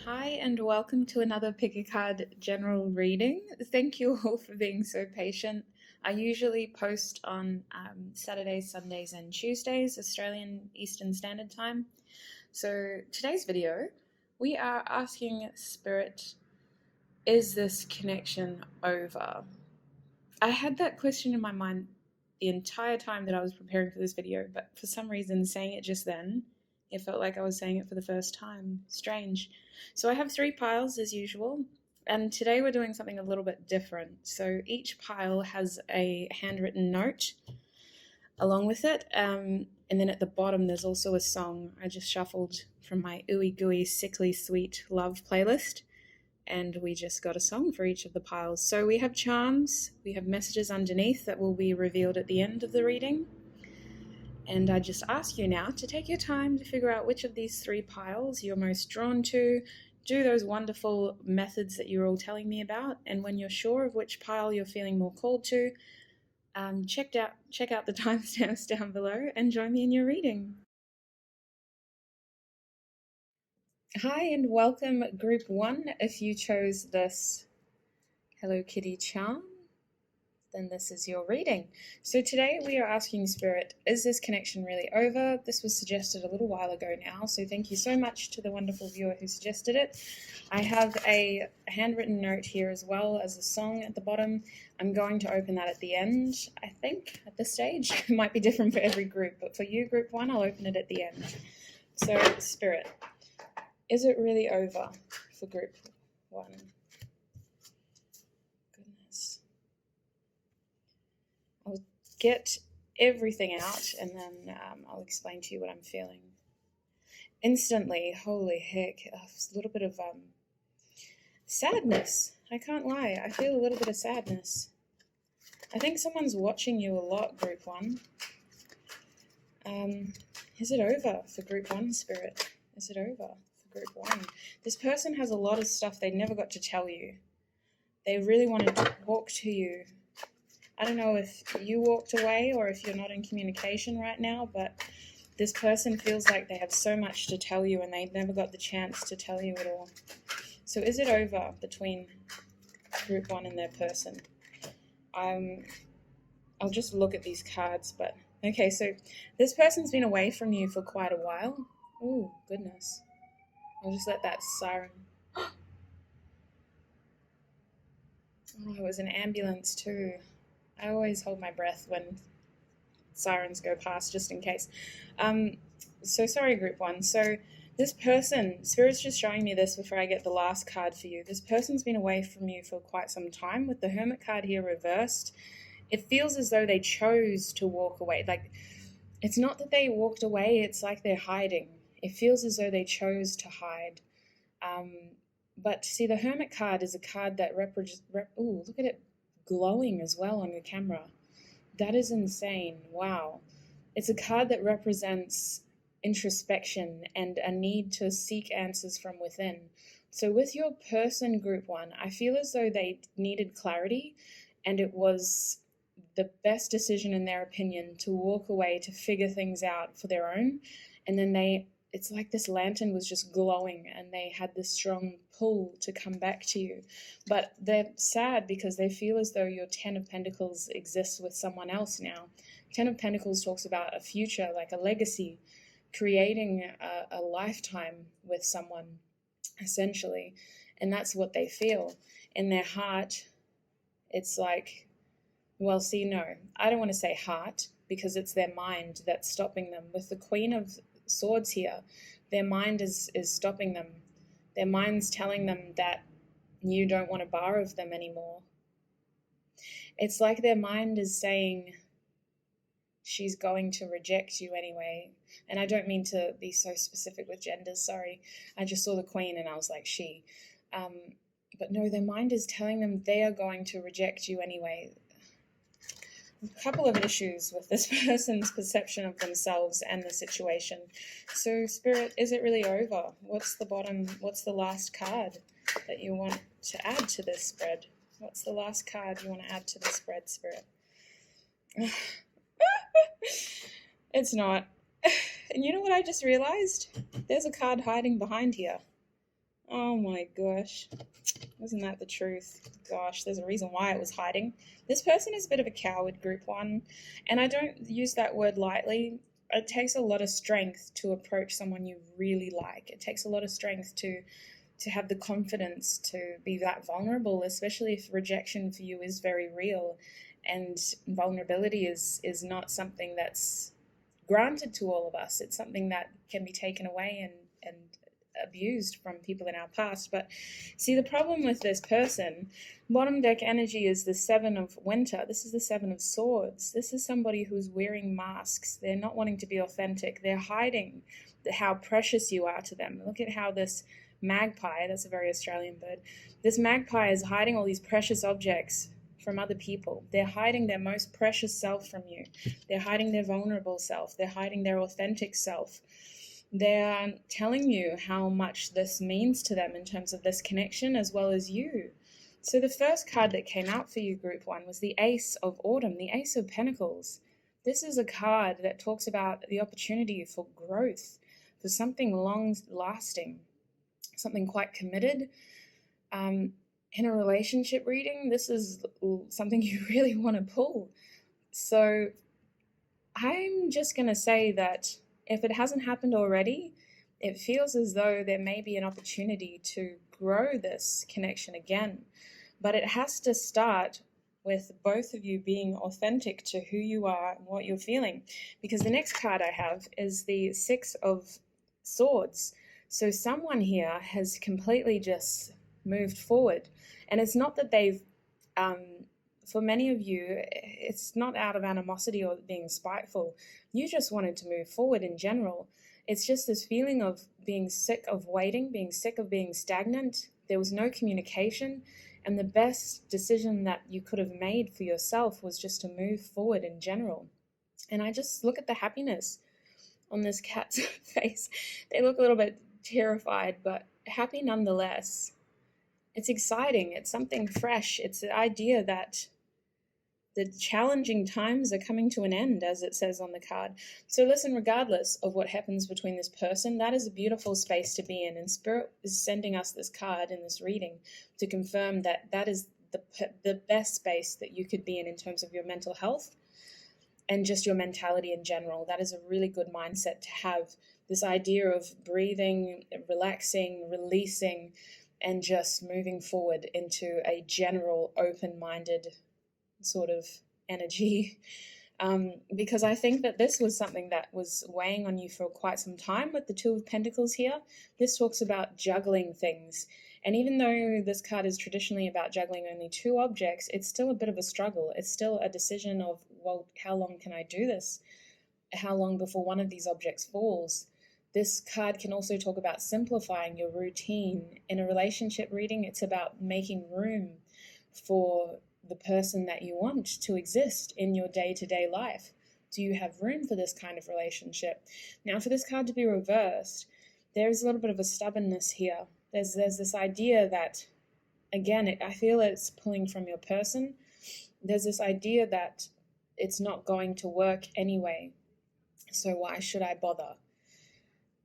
Hi, and welcome to another Pick a Card general reading. Thank you all for being so patient. I usually post on Saturdays, Sundays, and Tuesdays, Australian Eastern Standard Time. So, today's video, we are asking Spirit, is this connection over? I had that question in my mind the entire time that I was preparing for this video, but for some reason, saying it just then, it felt like I was saying it for the first time. Strange. So I have three piles as usual, and today we're doing something a little bit different. So each pile has a handwritten note along with it, and then at the bottom there's also a song I just shuffled from my ooey gooey sickly sweet love playlist, and we just got a song for each of the piles. So we have charms, we have messages underneath that will be revealed at the end of the reading. And I just ask you now to take your time to figure out which of these three piles you're most drawn to. Do those wonderful methods that you're all telling me about. And when you're sure of which pile you're feeling more called to, check out the timestamps down below and join me in your reading. Hi and welcome group 1. If you chose this Hello Kitty charm, then this is your reading. So today we are asking Spirit, is this connection really over? This was suggested a little while ago now, so thank you so much to the wonderful viewer who suggested it. I have a handwritten note here as well as a song at the bottom. I'm going to open that at the end, I think, at this stage. It might be different for every group, but for you, group 1, I'll open it at the end. So, Spirit, is it really over for group 1? Goodness. I'll get everything out and then I'll explain to you what I'm feeling. Instantly, holy heck, a little bit of sadness. I can't lie, I feel a little bit of sadness. I think someone's watching you a lot, group 1. Is it over for group 1, Spirit? Is it over for group 1? This person has a lot of stuff they never got to tell you. They really wanted to talk to you. I don't know if you walked away or if you're not in communication right now, but this person feels like they have so much to tell you and they never got the chance to tell you it all. So is it over between group 1 and their person? I'll just look at these cards, but okay, so this person's been away from you for quite a while. Oh, goodness. I'll just let that siren. Oh, it was an ambulance too. I always hold my breath when sirens go past just in case. So sorry, group 1. So this person, Spirit's just showing me this before I get the last card for you. This person's been away from you for quite some time. With the Hermit card here reversed, it feels as though they chose to walk away. Like, it's not that they walked away, it's like they're hiding. It feels as though they chose to hide. But see, the Hermit card is a card that ooh, look at it glowing as well on the camera. That is insane. Wow. It's a card that represents introspection and a need to seek answers from within. So with your person, group 1, I feel as though they needed clarity, and it was the best decision in their opinion to walk away to figure things out for their own. And then it's like this lantern was just glowing and they had this strong pull to come back to you. But they're sad because they feel as though your 10 of Pentacles exists with someone else now. 10 of Pentacles talks about a future, like a legacy, creating a lifetime with someone, essentially. And that's what they feel. In their heart, it's like, well, see, no, I don't want to say heart because it's their mind that's stopping them. With the Queen of Swords here, their mind is stopping them. Their mind's telling them that you don't want to borrow of them anymore. It's like their mind is saying she's going to reject you anyway. And I don't mean to be so specific with genders, sorry. I just saw the Queen and I was like, she. But no, their mind is telling them they are going to reject you anyway. A couple of issues with this person's perception of themselves and the situation. So, Spirit, is it really over? What's the last card that you want to add to this spread? What's the last card you want to add to this spread, Spirit? It's not. And you know what I just realized? There's a card hiding behind here. Oh my gosh. Isn't that the truth? Gosh, there's a reason why it was hiding. This person is a bit of a coward, group one, and I don't use that word lightly. It takes a lot of strength to approach someone you really like. It takes a lot of strength to have the confidence to be that vulnerable, especially if rejection for you is very real, and vulnerability is not something that's granted to all of us. It's something that can be taken away and abused from people in our past. But see, the problem with this person, bottom deck energy is the Seven of Winter. This is the Seven of Swords. This is somebody who's wearing masks. They're not wanting to be authentic. They're hiding how precious you are to them. Look at how this magpie, that's a very Australian bird, this magpie is hiding all these precious objects from other people. They're hiding their most precious self from you. They're hiding their vulnerable self. They're hiding their authentic self. They're telling you how much this means to them in terms of this connection as well as you. So the first card that came out for you, group one, was the Ace of Autumn, the Ace of Pentacles. This is a card that talks about the opportunity for growth, for something long-lasting, something quite committed. In a relationship reading, this is something you really want to pull. So I'm just going to say that if it hasn't happened already, it feels as though there may be an opportunity to grow this connection again. But it has to start with both of you being authentic to who you are and what you're feeling. Because the next card I have is the Six of Swords. So someone here has completely just moved forward. And it's not that they've, for many of you, it's not out of animosity or being spiteful. You just wanted to move forward in general. It's just this feeling of being sick of waiting, being sick of being stagnant. There was no communication. And the best decision that you could have made for yourself was just to move forward in general. And I just look at the happiness on this cat's face. They look a little bit terrified, but happy nonetheless. It's exciting. It's something fresh. It's the idea that the challenging times are coming to an end, as it says on the card. So listen, regardless of what happens between this person, that is a beautiful space to be in. And Spirit is sending us this card in this reading to confirm that that is the best space that you could be in terms of your mental health and just your mentality in general. That is a really good mindset to have. This idea of breathing, relaxing, releasing, and just moving forward into a general open-minded sort of energy. Because I think that this was something that was weighing on you for quite some time with the Two of Pentacles here. This talks about juggling things. And even though this card is traditionally about juggling only two objects, it's still a bit of a struggle. It's still a decision of, well, how long can I do this? How long before one of these objects falls? This card can also talk about simplifying your routine. In a relationship reading, it's about making room for the person that you want to exist in your day-to-day life. Do you have room for this kind of relationship? Now, for this card to be reversed, there's a little bit of a stubbornness here. There's this idea that, again, I feel it's pulling from your person. There's this idea that it's not going to work anyway, so why should I bother?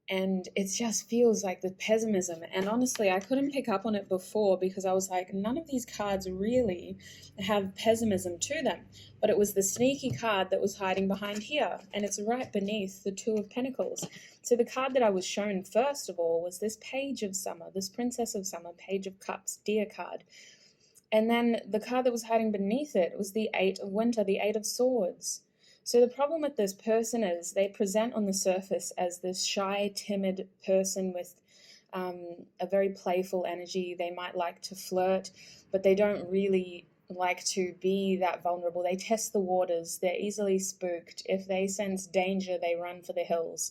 And it just feels like the pessimism. And honestly, I couldn't pick up on it before because I was like, none of these cards really have pessimism to them. But it was the sneaky card that was hiding behind here. And it's right beneath the Two of Pentacles. So the card that I was shown first of all was this Page of Summer, this Princess of Summer, Page of Cups, Dear card. And then the card that was hiding beneath it was the Eight of Winter, the Eight of Swords. So the problem with this person is they present on the surface as this shy, timid person with a very playful energy. They might like to flirt, but they don't really like to be that vulnerable. They test the waters. They're easily spooked. If they sense danger, they run for the hills.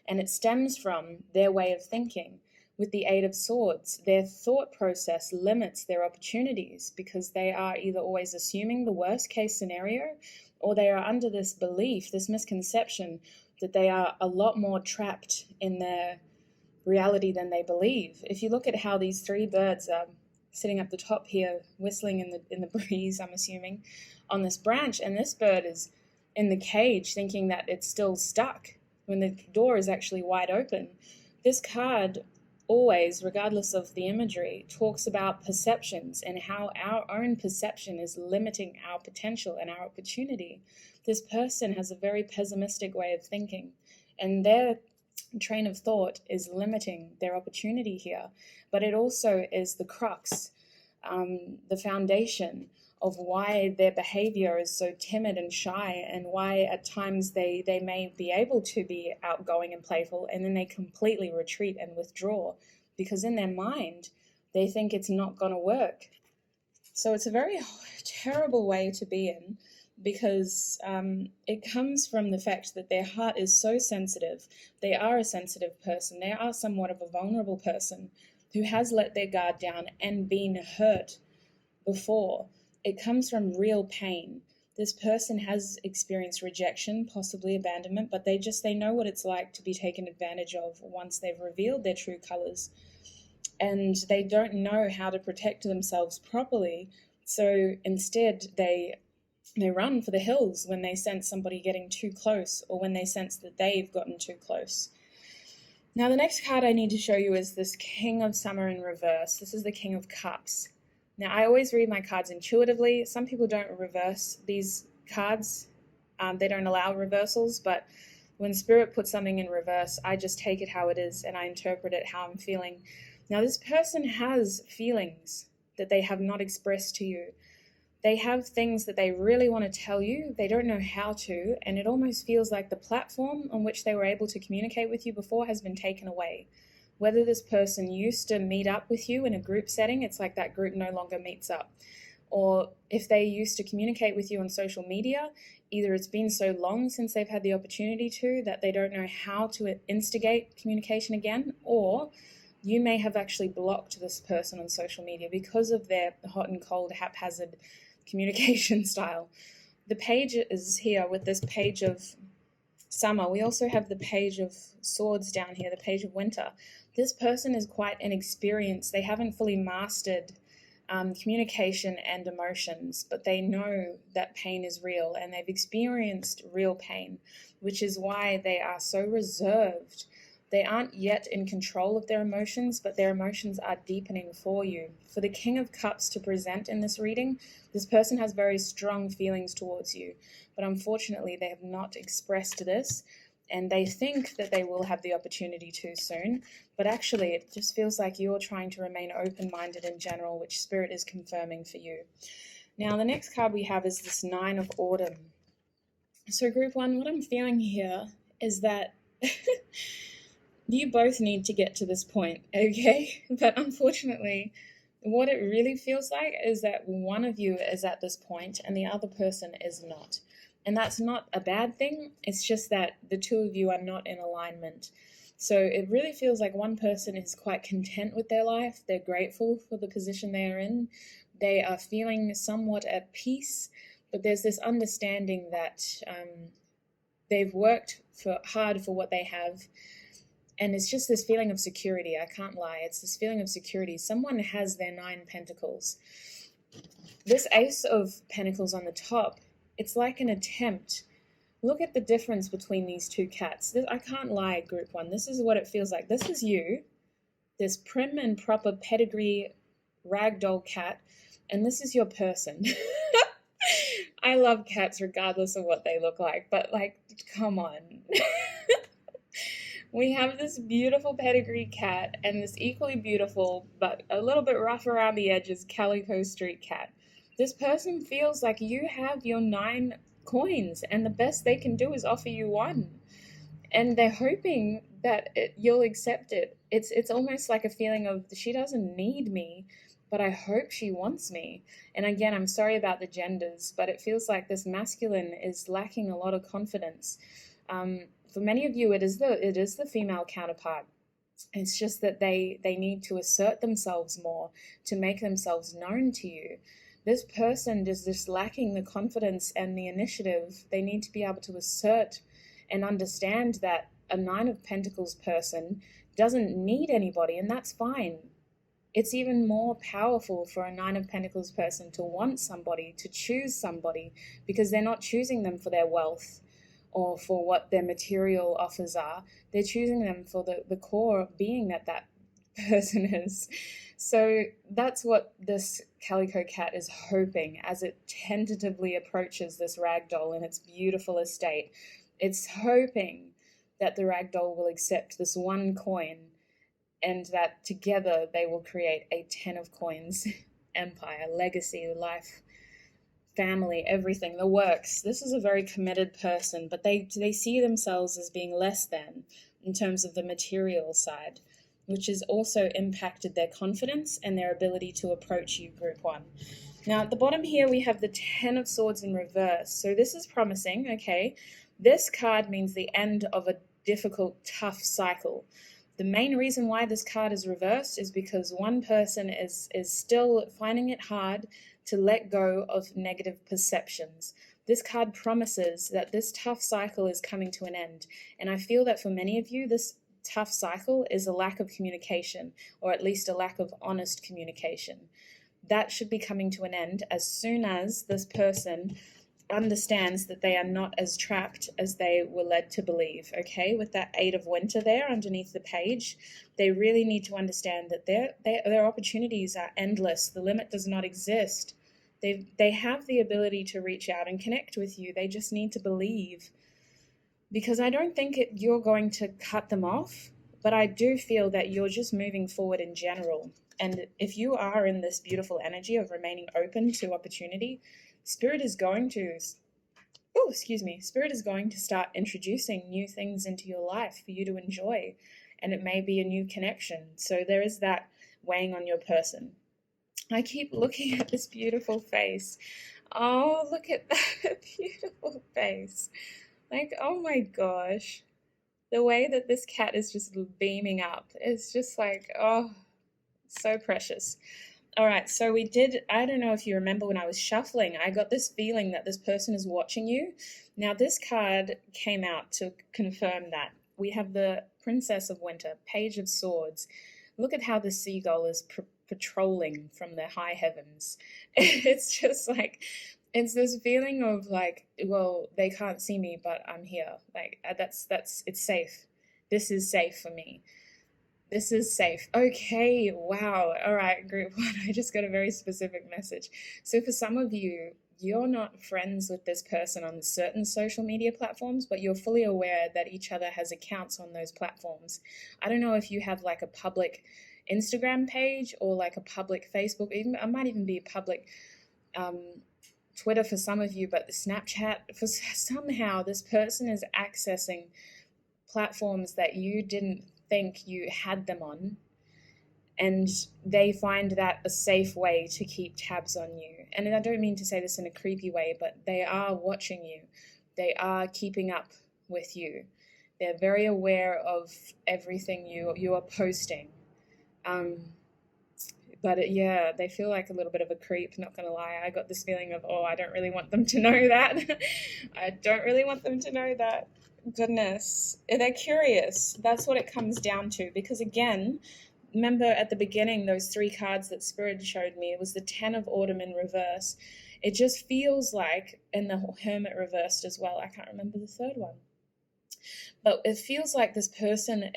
And it stems from their way of thinking. With the Eight of Swords, their thought process limits their opportunities because they are either always assuming the worst case scenario, or they are under this belief, this misconception that they are a lot more trapped in their reality than they believe. If you look at how these three birds are sitting up the top here, whistling in the breeze, I'm assuming, on this branch, and this bird is in the cage thinking that it's still stuck when the door is actually wide open. This card always, regardless of the imagery, talks about perceptions and how our own perception is limiting our potential and our opportunity. This person has a very pessimistic way of thinking, and their train of thought is limiting their opportunity here. But it also is the crux, the foundation of why their behavior is so timid and shy, and why at times they may be able to be outgoing and playful, and then they completely retreat and withdraw because in their mind they think it's not going to work. So it's a very terrible way to be in, because it comes from the fact that their heart is so sensitive. They are a sensitive person. They are somewhat of a vulnerable person who has let their guard down and been hurt before. It comes from real pain. This person has experienced rejection, possibly abandonment, but they know what it's like to be taken advantage of once they've revealed their true colors. And they don't know how to protect themselves properly. So instead, they run for the hills when they sense somebody getting too close, or when they sense that they've gotten too close. Now, the next card I need to show you is this King of Summer in reverse. This is the King of Cups. Now, I always read my cards intuitively. Some people don't reverse these cards. They don't allow reversals, but when Spirit puts something in reverse, I just take it how it is and I interpret it how I'm feeling. Now, this person has feelings that they have not expressed to you. They have things that they really want to tell you. They don't know how to, and it almost feels like the platform on which they were able to communicate with you before has been taken away. Whether this person used to meet up with you in a group setting, it's like that group no longer meets up. Or if they used to communicate with you on social media, either it's been so long since they've had the opportunity to that they don't know how to instigate communication again, or you may have actually blocked this person on social media because of their hot and cold, haphazard communication style. The page is here with this page of summer. We also have the page of swords down here, the page of winter. This person is quite inexperienced. They haven't fully mastered communication and emotions, but they know that pain is real and they've experienced real pain, which is why they are so reserved. They aren't yet in control of their emotions, but their emotions are deepening for you. For the King of Cups to present in this reading, this person has very strong feelings towards you, but unfortunately they have not expressed this, and they think that they will have the opportunity to soon, but actually it just feels like you're trying to remain open-minded in general, which Spirit is confirming for you. Now, the next card we have is this Nine of Autumn. So group one, what I'm feeling here is that you both need to get to this point, okay? But unfortunately, what it really feels like is that one of you is at this point and the other person is not. And that's not a bad thing. It's just that the two of you are not in alignment. So it really feels like one person is quite content with their life. They're grateful for the position they are in. They are feeling somewhat at peace, but there's this understanding that they've worked hard for what they have. And it's just this feeling of security. I can't lie. It's this feeling of security. Someone has their 9 pentacles. This Ace of Pentacles on the top, it's like an attempt. Look at the difference between these two cats. I can't lie, group one. This is what it feels like. This is you, this prim and proper pedigree ragdoll cat, and this is your person. I love cats regardless of what they look like, but like, come on. We have this beautiful pedigree cat and this equally beautiful, but a little bit rough around the edges, calico street cat. This person feels like you have your 9 coins and the best they can do is offer you 1. And they're hoping that you'll accept it. It's almost like a feeling of, she doesn't need me, but I hope she wants me. And again, I'm sorry about the genders, but it feels like this masculine is lacking a lot of confidence. For many of you, it is the female counterpart. It's just that they need to assert themselves more, to make themselves known to you. This person is just lacking the confidence and the initiative. They need to be able to assert and understand that a 9 of Pentacles person doesn't need anybody, and that's fine. It's even more powerful for a 9 of Pentacles person to want somebody, to choose somebody, because they're not choosing them for their wealth or for what their material offers are. They're choosing them for the core being that person is. So that's what this calico cat is hoping as it tentatively approaches this ragdoll in its beautiful estate. It's hoping that the ragdoll will accept this one coin and that together they will create a 10 of coins empire, legacy, life, family, everything, the works. This is a very committed person, but they see themselves as being less than in terms of the material side, which has also impacted their confidence and their ability to approach you, group one. Now, at the bottom here, we have the 10 of Swords in reverse. So this is promising, okay? This card means the end of a difficult, tough cycle. The main reason why this card is reversed is because one person is still finding it hard to let go of negative perceptions. This card promises that this tough cycle is coming to an end. And I feel that for many of you, this tough cycle is a lack of communication, or at least a lack of honest communication. That should be coming to an end as soon as this person understands that they are not as trapped as they were led to believe, okay? With that 8 of Winter there underneath the page, they really need to understand that their opportunities are endless. The limit does not exist. They have the ability to reach out and connect with you. They just need to believe. Because I don't think you're going to cut them off, but I do feel that you're just moving forward in general. And if you are in this beautiful energy of remaining open to opportunity, Spirit is going to start introducing new things into your life for you to enjoy. And it may be a new connection. So there is that weighing on your person. I keep looking at this beautiful face. Oh, look at that beautiful face. Like, oh my gosh. The way that this cat is just beaming up is just like, oh, so precious. All right, so I don't know if you remember when I was shuffling, I got this feeling that this person is watching you. Now, this card came out to confirm that. We have the Princess of Winter, Page of Swords. Look at how the seagull is patrolling from the high heavens. It's just like, it's this feeling of like, well, they can't see me, but I'm here. Like, it's safe. This is safe for me. This is safe. Okay, wow. All right, group one. I just got a very specific message. So for some of you, you're not friends with this person on certain social media platforms, but you're fully aware that each other has accounts on those platforms. I don't know if you have like a public Instagram page or like a public Facebook, even it might even be a public Twitter for some of you, but Snapchat, for somehow this person is accessing platforms that you didn't think you had them on, and they find that a safe way to keep tabs on you. And I don't mean to say this in a creepy way, but they are watching you. They are keeping up with you. They're very aware of everything you are posting. But they feel like a little bit of a creep, not going to lie. I got this feeling of, I don't really want them to know that. I don't really want them to know that. Goodness. They're curious. That's what it comes down to. Because again, remember at the beginning, those 3 cards that Spirit showed me, it was the 10 of Autumn in reverse. It just feels like, and the Hermit reversed as well. I can't remember the third one. But it feels like this person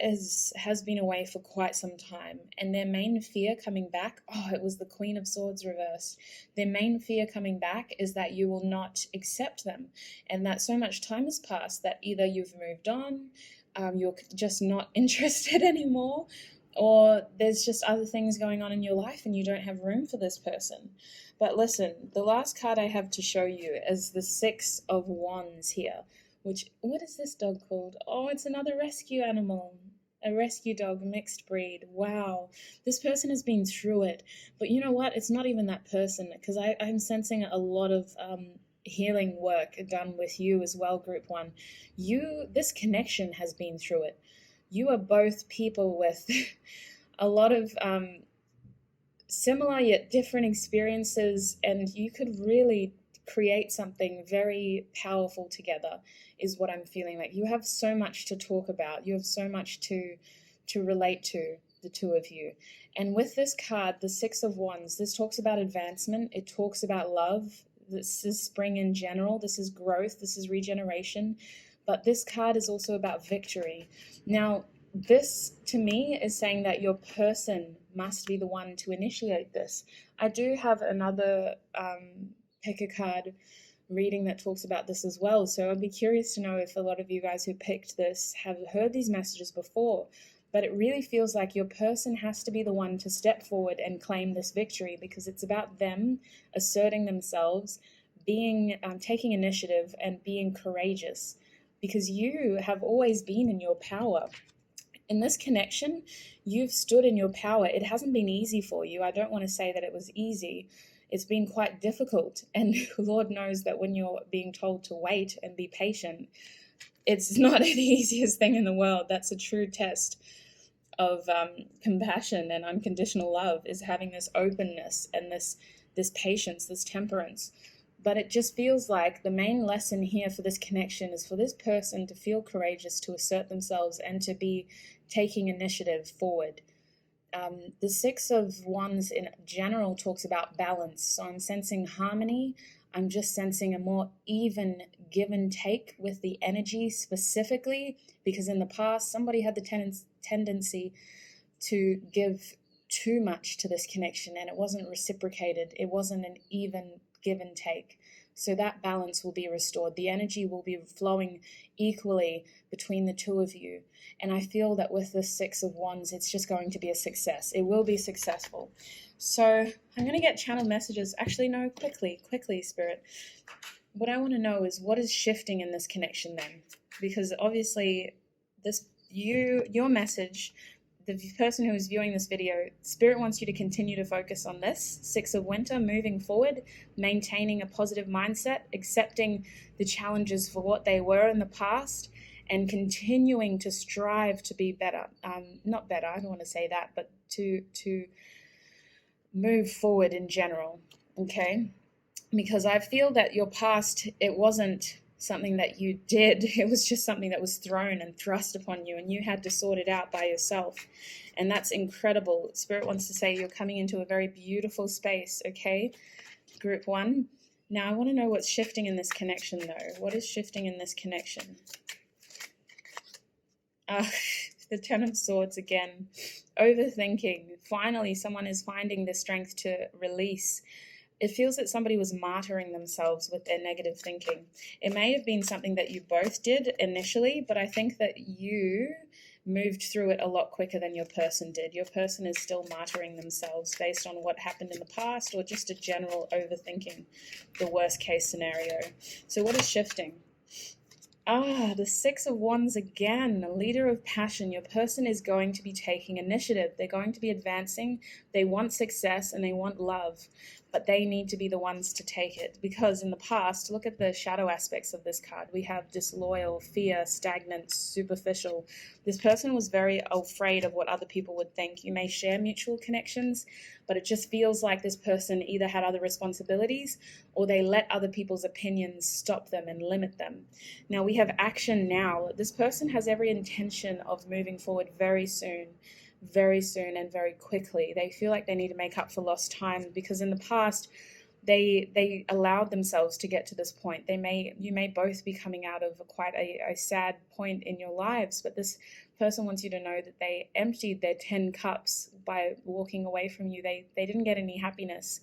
has been away for quite some time, and their main fear coming back, it was the Queen of Swords reversed. Their main fear coming back is that you will not accept them, and that so much time has passed that either you've moved on, you're just not interested anymore, or there's just other things going on in your life and you don't have room for this person. But listen, the last card I have to show you is the 6 of Wands here. What is this dog called? Oh, it's another rescue animal. A rescue dog, mixed breed. Wow. This person has been through it. But you know what? It's not even that person, because I'm sensing a lot of healing work done with you as well, group one. This connection has been through it. You are both people with a lot of similar yet different experiences, and you could really create something very powerful together, is what I'm feeling like. You have so much to talk about. You have so much to relate to, the two of you. And with this card, the 6 of Wands, this talks about advancement. It talks about love. This is spring in general. This is growth. This is regeneration. But this card is also about victory. Now, this to me is saying that your person must be the one to initiate this. I do have another pick a card reading that talks about this as well. So I'd be curious to know if a lot of you guys who picked this have heard these messages before. But it really feels like your person has to be the one to step forward and claim this victory, because it's about them asserting themselves, being taking initiative and being courageous, because you have always been in your power. In this connection, you've stood in your power. It hasn't been easy for you. I don't want to say that it was easy. It's been quite difficult. And Lord knows that when you're being told to wait and be patient, it's not the easiest thing in the world. That's a true test of compassion and unconditional love, is having this openness and this patience, this temperance. But it just feels like the main lesson here for this connection is for this person to feel courageous, to assert themselves, and to be taking initiative forward. The Six of Wands in general talks about balance. So I'm sensing harmony. I'm just sensing a more even give and take with the energy specifically, because in the past, somebody had the tendency to give too much to this connection and it wasn't reciprocated. It wasn't an even give and take. So that balance will be restored. The energy will be flowing equally between the two of you. And I feel that with the Six of Wands, it's just going to be a success. It will be successful. So I'm going to get channel messages. Actually, no, quickly, Spirit. What I want to know is what is shifting in this connection then? Because obviously your message, the person who is viewing this video, Spirit wants you to continue to focus on this. Six of Winter, moving forward, maintaining a positive mindset, accepting the challenges for what they were in the past, and continuing to strive to be better. Not better, I don't want to say that, but to move forward in general, okay? Because I feel that your past, it wasn't something that you did. It was just something that was thrown and thrust upon you, and you had to sort it out by yourself. And that's incredible. Spirit wants to say you're coming into a very beautiful space, okay? Group 1. Now I want to know what's shifting in this connection, though. What is shifting in this connection? The Ten of Swords again. Overthinking. Finally, someone is finding the strength to release. It feels that somebody was martyring themselves with their negative thinking. It may have been something that you both did initially, but I think that you moved through it a lot quicker than your person did. Your person is still martyring themselves based on what happened in the past, or just a general overthinking, the worst case scenario. So what is shifting? The Six of Wands again, a leader of passion. Your person is going to be taking initiative. They're going to be advancing. They want success and they want love, but they need to be the ones to take it. Because in the past, look at the shadow aspects of this card. We have disloyal, fear, stagnant, superficial. This person was very afraid of what other people would think. You may share mutual connections, but it just feels like this person either had other responsibilities or they let other people's opinions stop them and limit them. Now we have action now. This person has every intention of moving forward very soon and very quickly. They feel like they need to make up for lost time, because in the past they allowed themselves to get to this point. You may both be coming out of quite a sad point in your lives, but this person wants you to know that they emptied their 10 cups by walking away from you. They didn't get any happiness.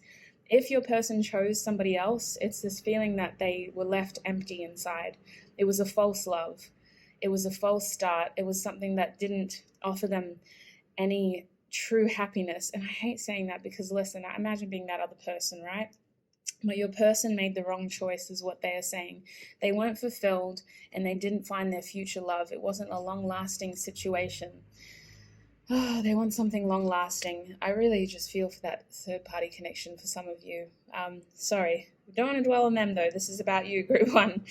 If your person chose somebody else, it's this feeling that they were left empty inside. It was a false love. It was a false start. It was something that didn't offer them any true happiness. And I hate saying that because, listen, I imagine being that other person, right? But your person made the wrong choice is what they are saying. They weren't fulfilled and they didn't find their future love. It wasn't a long-lasting situation. Oh, they want something long-lasting. I really just feel for that third-party connection for some of you. Sorry, we don't want to dwell on them, though. This is about you, Group 1.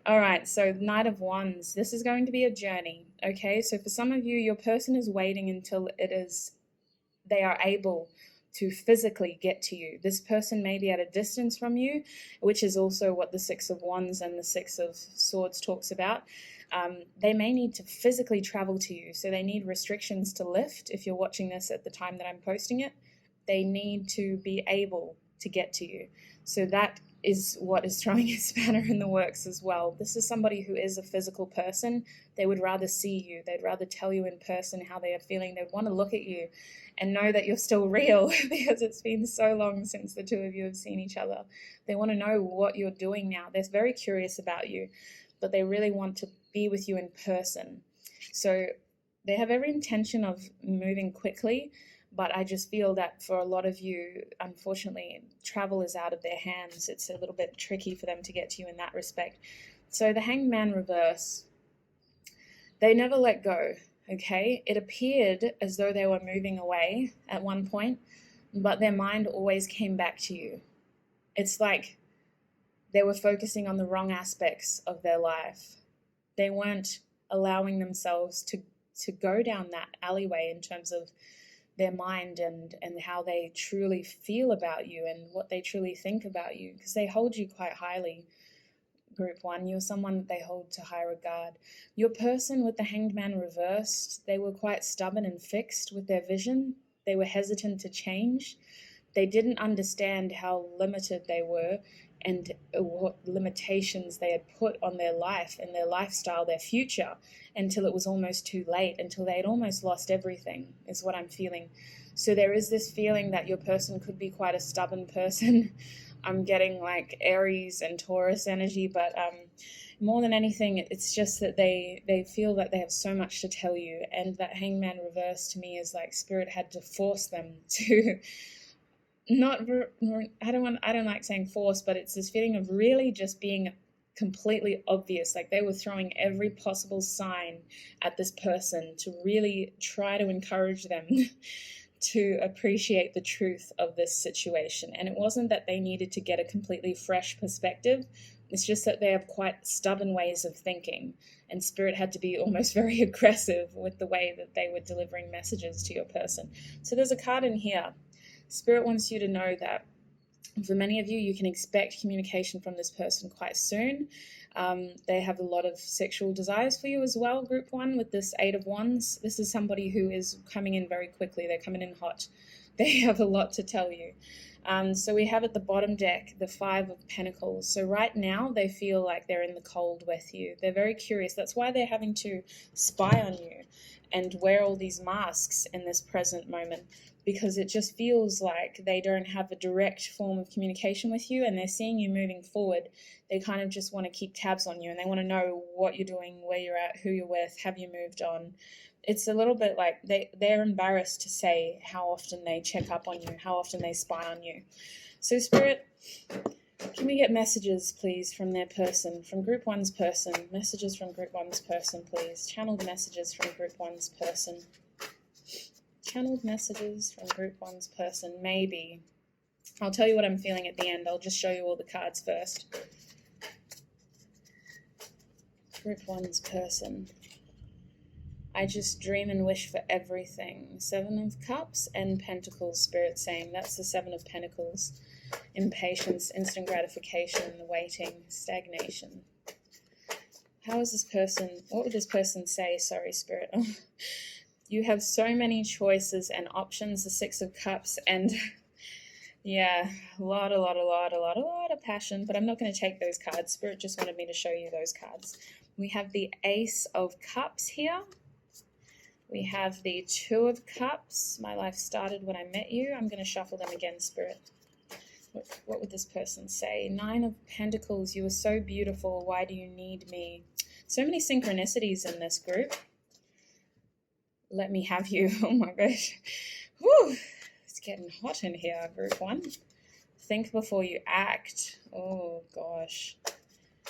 All right, so Knight of Wands. This is going to be a journey, okay? So for some of you, your person is waiting until they are able to physically get to you. This person may be at a distance from you, which is also what the Six of Wands and the Six of Swords talks about. They may need to physically travel to you, so they need restrictions to lift. If you're watching this at the time that I'm posting it, they need to be able to get to you. So that is what is throwing a spanner in the works as well. This is somebody who is a physical person. They would rather see you. They'd rather tell you in person how they are feeling. They'd want to look at you and know that you're still real because it's been so long since the two of you have seen each other. They want to know what you're doing now. They're very curious about you, but they really want to be with you in person. So they have every intention of moving quickly, but I just feel that for a lot of you, unfortunately, travel is out of their hands. It's a little bit tricky for them to get to you in that respect. So the Hanged Man reverse, they never let go, okay? It appeared as though they were moving away at one point, but their mind always came back to you. It's like they were focusing on the wrong aspects of their life. They weren't allowing themselves to go down that alleyway in terms of their mind and how they truly feel about you and what they truly think about you, because they hold you quite highly. Group 1, you're someone that they hold to high regard. Your person with the Hanged Man reversed, they were quite stubborn and fixed with their vision. They were hesitant to change. They didn't understand how limited they were and what limitations they had put on their life and their lifestyle, their future, until it was almost too late, until they had almost lost everything, is what I'm feeling. So there is this feeling that your person could be quite a stubborn person. I'm getting like Aries and Taurus energy, but more than anything, it's just that they feel that they have so much to tell you, and that Hangman reverse to me is like Spirit had to force them to I don't like saying force, but it's this feeling of really just being completely obvious. Like they were throwing every possible sign at this person to really try to encourage them to appreciate the truth of this situation. And it wasn't that they needed to get a completely fresh perspective. It's just that they have quite stubborn ways of thinking, and Spirit had to be almost very aggressive with the way that they were delivering messages to your person. So there's a card in here. Spirit wants you to know that for many of you, you can expect communication from this person quite soon. They have a lot of sexual desires for you as well, Group 1, with this 8 of Wands. This is somebody who is coming in very quickly. They're coming in hot. They have a lot to tell you. So we have at the bottom deck the 5 of Pentacles. So right now they feel like they're in the cold with you. They're very curious. That's why they're having to spy on you and wear all these masks in this present moment, because it just feels like they don't have a direct form of communication with you, and they're seeing you moving forward. They kind of just want to keep tabs on you, and they want to know what you're doing, where you're at, who you're with, have you moved on. It's a little bit like they're embarrassed to say how often they check up on you, how often they spy on you. So Spirit, can we get messages, please, from their person, from Group 1's person? Messages from Group 1's person, please. Channeled messages from Group 1's person. Channeled messages from Group 1's person, maybe. I'll tell you what I'm feeling at the end. I'll just show you all the cards first. Group 1's person. I just dream and wish for everything. 7 of Cups and Pentacles, Spirit saying. That's the 7 of Pentacles. Impatience, instant gratification, waiting, stagnation. How is this person, what would this person say? Sorry, Spirit. You have so many choices and options, the 6 of Cups, and yeah, a lot of passion, but I'm not going to take those cards. Spirit just wanted me to show you those cards. We have the Ace of Cups here. We have the 2 of Cups. My life started when I met you. I'm going to shuffle them again, Spirit. What would this person say? 9 of Pentacles. You are so beautiful. Why do you need me? So many synchronicities in this group. Let me have you. Oh my gosh. Whew. It's getting hot in here, Group 1. Think before you act. Oh gosh.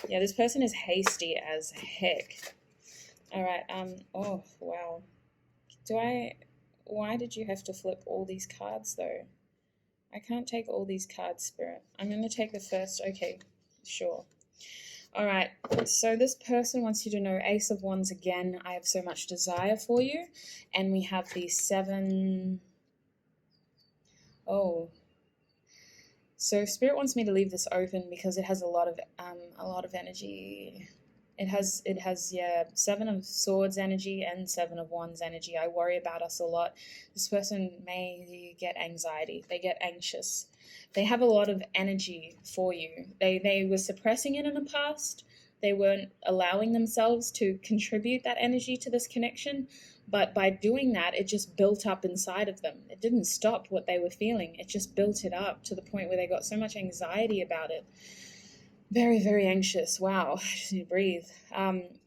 Yeah, this person is hasty as heck. All right. Oh, wow. Why did you have to flip all these cards though? I can't take all these cards, Spirit. I'm going to take the first. Okay, sure. All right, so this person wants you to know Ace of Wands again. I have so much desire for you. And we have the 7. Oh. So Spirit wants me to leave this open because it has a lot of energy. It has yeah, Seven of Swords energy and Seven of Wands energy. I worry about us a lot. This person may get anxiety. They get anxious. They have a lot of energy for you. They were suppressing it in the past. They weren't allowing themselves to contribute that energy to this connection. But by doing that, it just built up inside of them. It didn't stop what they were feeling. It just built it up to the point where they got so much anxiety about it. Very, very anxious. Wow. I just need to breathe.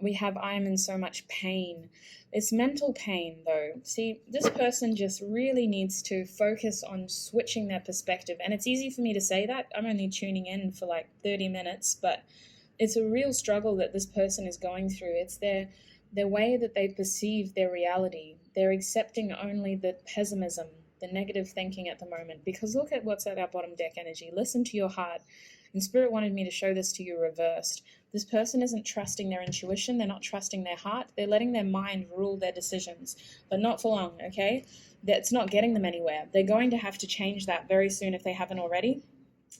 We have I am in so much pain. It's mental pain, though. See, this person just really needs to focus on switching their perspective. And it's easy for me to say that. I'm only tuning in for like 30 minutes, but it's a real struggle that this person is going through. It's their way that they perceive their reality. They're accepting only the pessimism, the negative thinking at the moment. Because look at what's at our bottom deck energy. Listen to your heart. And Spirit wanted me to show this to you reversed. This person isn't trusting their intuition. They're not trusting their heart. They're letting their mind rule their decisions, but not for long, okay? That's not getting them anywhere. They're going to have to change that very soon if they haven't already,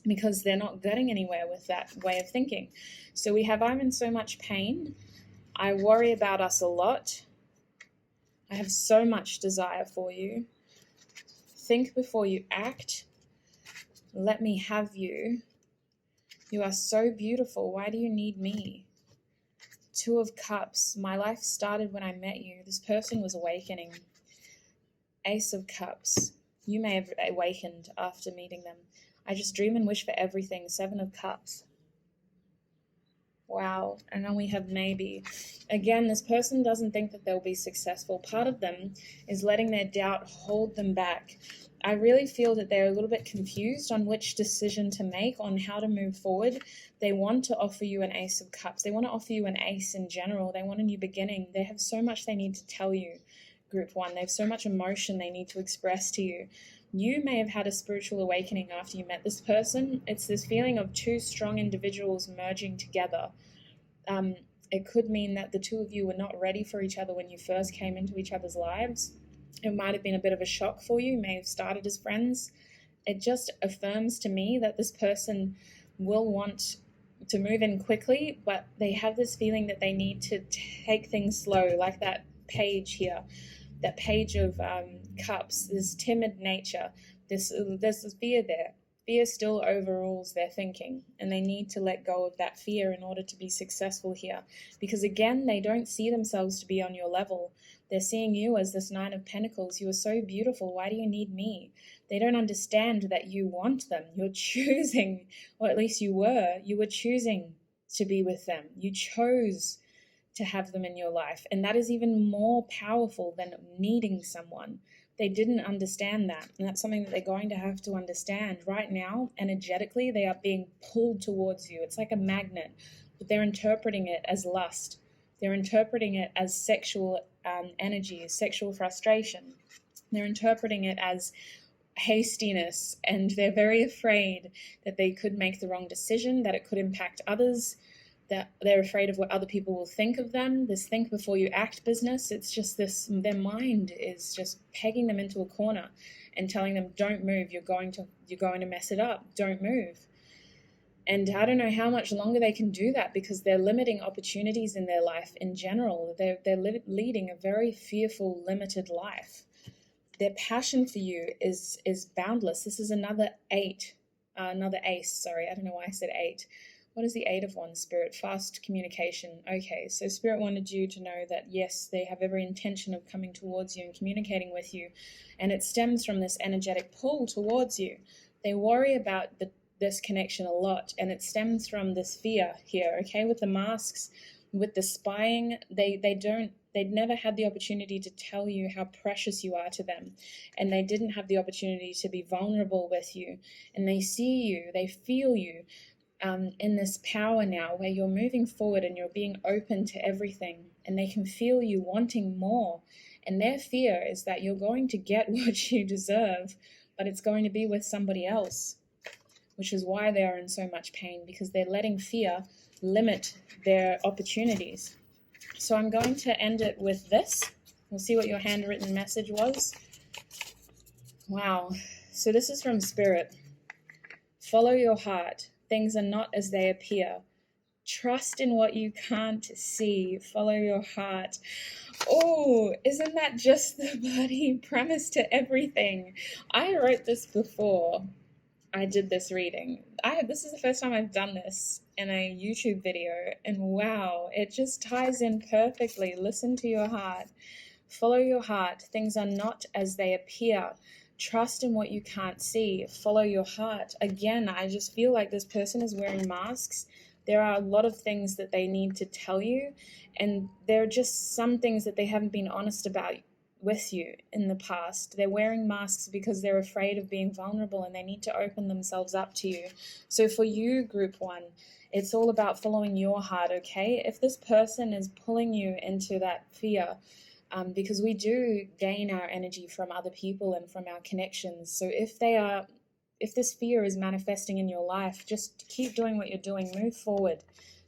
because they're not getting anywhere with that way of thinking. So we have I'm in so much pain. I worry about us a lot. I have so much desire for you. Think before you act. Let me have you. You are so beautiful. Why do you need me? Two of Cups. My life started when I met you. This person was awakening. Ace of Cups. You may have awakened after meeting them. I just dream and wish for everything. Seven of Cups. Wow. And then we have maybe. Again, this person doesn't think that they'll be successful. Part of them is letting their doubt hold them back. I really feel that they're a little bit confused on which decision to make, on how to move forward. They want to offer you an Ace of Cups. They want to offer you an ace in general. They want a new beginning. They have so much they need to tell you, Group 1. They have so much emotion they need to express to you. You may have had a spiritual awakening after you met this person. It's this feeling of two strong individuals merging together. It could mean that the two of you were not ready for each other when you first came into each other's lives. It might have been a bit of a shock for you. You may have started as friends. It just affirms to me that this person will want to move in quickly, but they have this feeling that they need to take things slow, like that page here, that page of cups, this timid nature. There's this fear there. Fear still overrules their thinking, and they need to let go of that fear in order to be successful here. Because again, they don't see themselves to be on your level. They're seeing you as this Nine of Pentacles. You are so beautiful. Why do you need me? They don't understand that you want them. You're choosing, or at least you were choosing to be with them. You chose to have them in your life. And that is even more powerful than needing someone. They didn't understand that. And that's something that they're going to have to understand. Right now, energetically, they are being pulled towards you. It's like a magnet, but they're interpreting it as lust. They're interpreting it as sexual energy, sexual frustration. They're interpreting it as hastiness, and they're very afraid that they could make the wrong decision, that it could impact others, that they're afraid of what other people will think of them. This think before you act business, it's just this, their mind is just pegging them into a corner and telling them, don't move, you're going to mess it up, don't move. And I don't know how much longer they can do that, because they're limiting opportunities in their life in general. They're leading a very fearful, limited life. Their passion for you is boundless. This is another ace. I don't know why I said 8. What is the 8 of Wands, Spirit? Fast communication. Okay, so Spirit wanted you to know that, yes, they have every intention of coming towards you and communicating with you. And it stems from this energetic pull towards you. They worry about this connection a lot, and it stems from this fear here, okay? With the masks, with the spying, they'd never had the opportunity to tell you how precious you are to them, and they didn't have the opportunity to be vulnerable with you. And they see you, they feel you in this power now, where you're moving forward and you're being open to everything, and they can feel you wanting more. And their fear is that you're going to get what you deserve, but it's going to be with somebody else, which is why they are in so much pain, because they're letting fear limit their opportunities. So I'm going to end it with this. We'll see what your handwritten message was. Wow. So this is from Spirit. Follow your heart. Things are not as they appear. Trust in what you can't see. Follow your heart. Oh, isn't that just the bloody premise to everything? I wrote this before I did this reading. This is the first time I've done this in a YouTube video, and wow, it just ties in perfectly. Listen to your heart. Follow your heart. Things are not as they appear. Trust in what you can't see. Follow your heart. Again, I just feel like this person is wearing masks. There are a lot of things that they need to tell you, and there are just some things that they haven't been honest about with you in the past. They're wearing masks because they're afraid of being vulnerable, and they need to open themselves up to you. So for you, group one, it's all about following your heart, okay? If this person is pulling you into that fear, because we do gain our energy from other people and from our connections. So if this fear is manifesting in your life, just keep doing what you're doing. Move forward.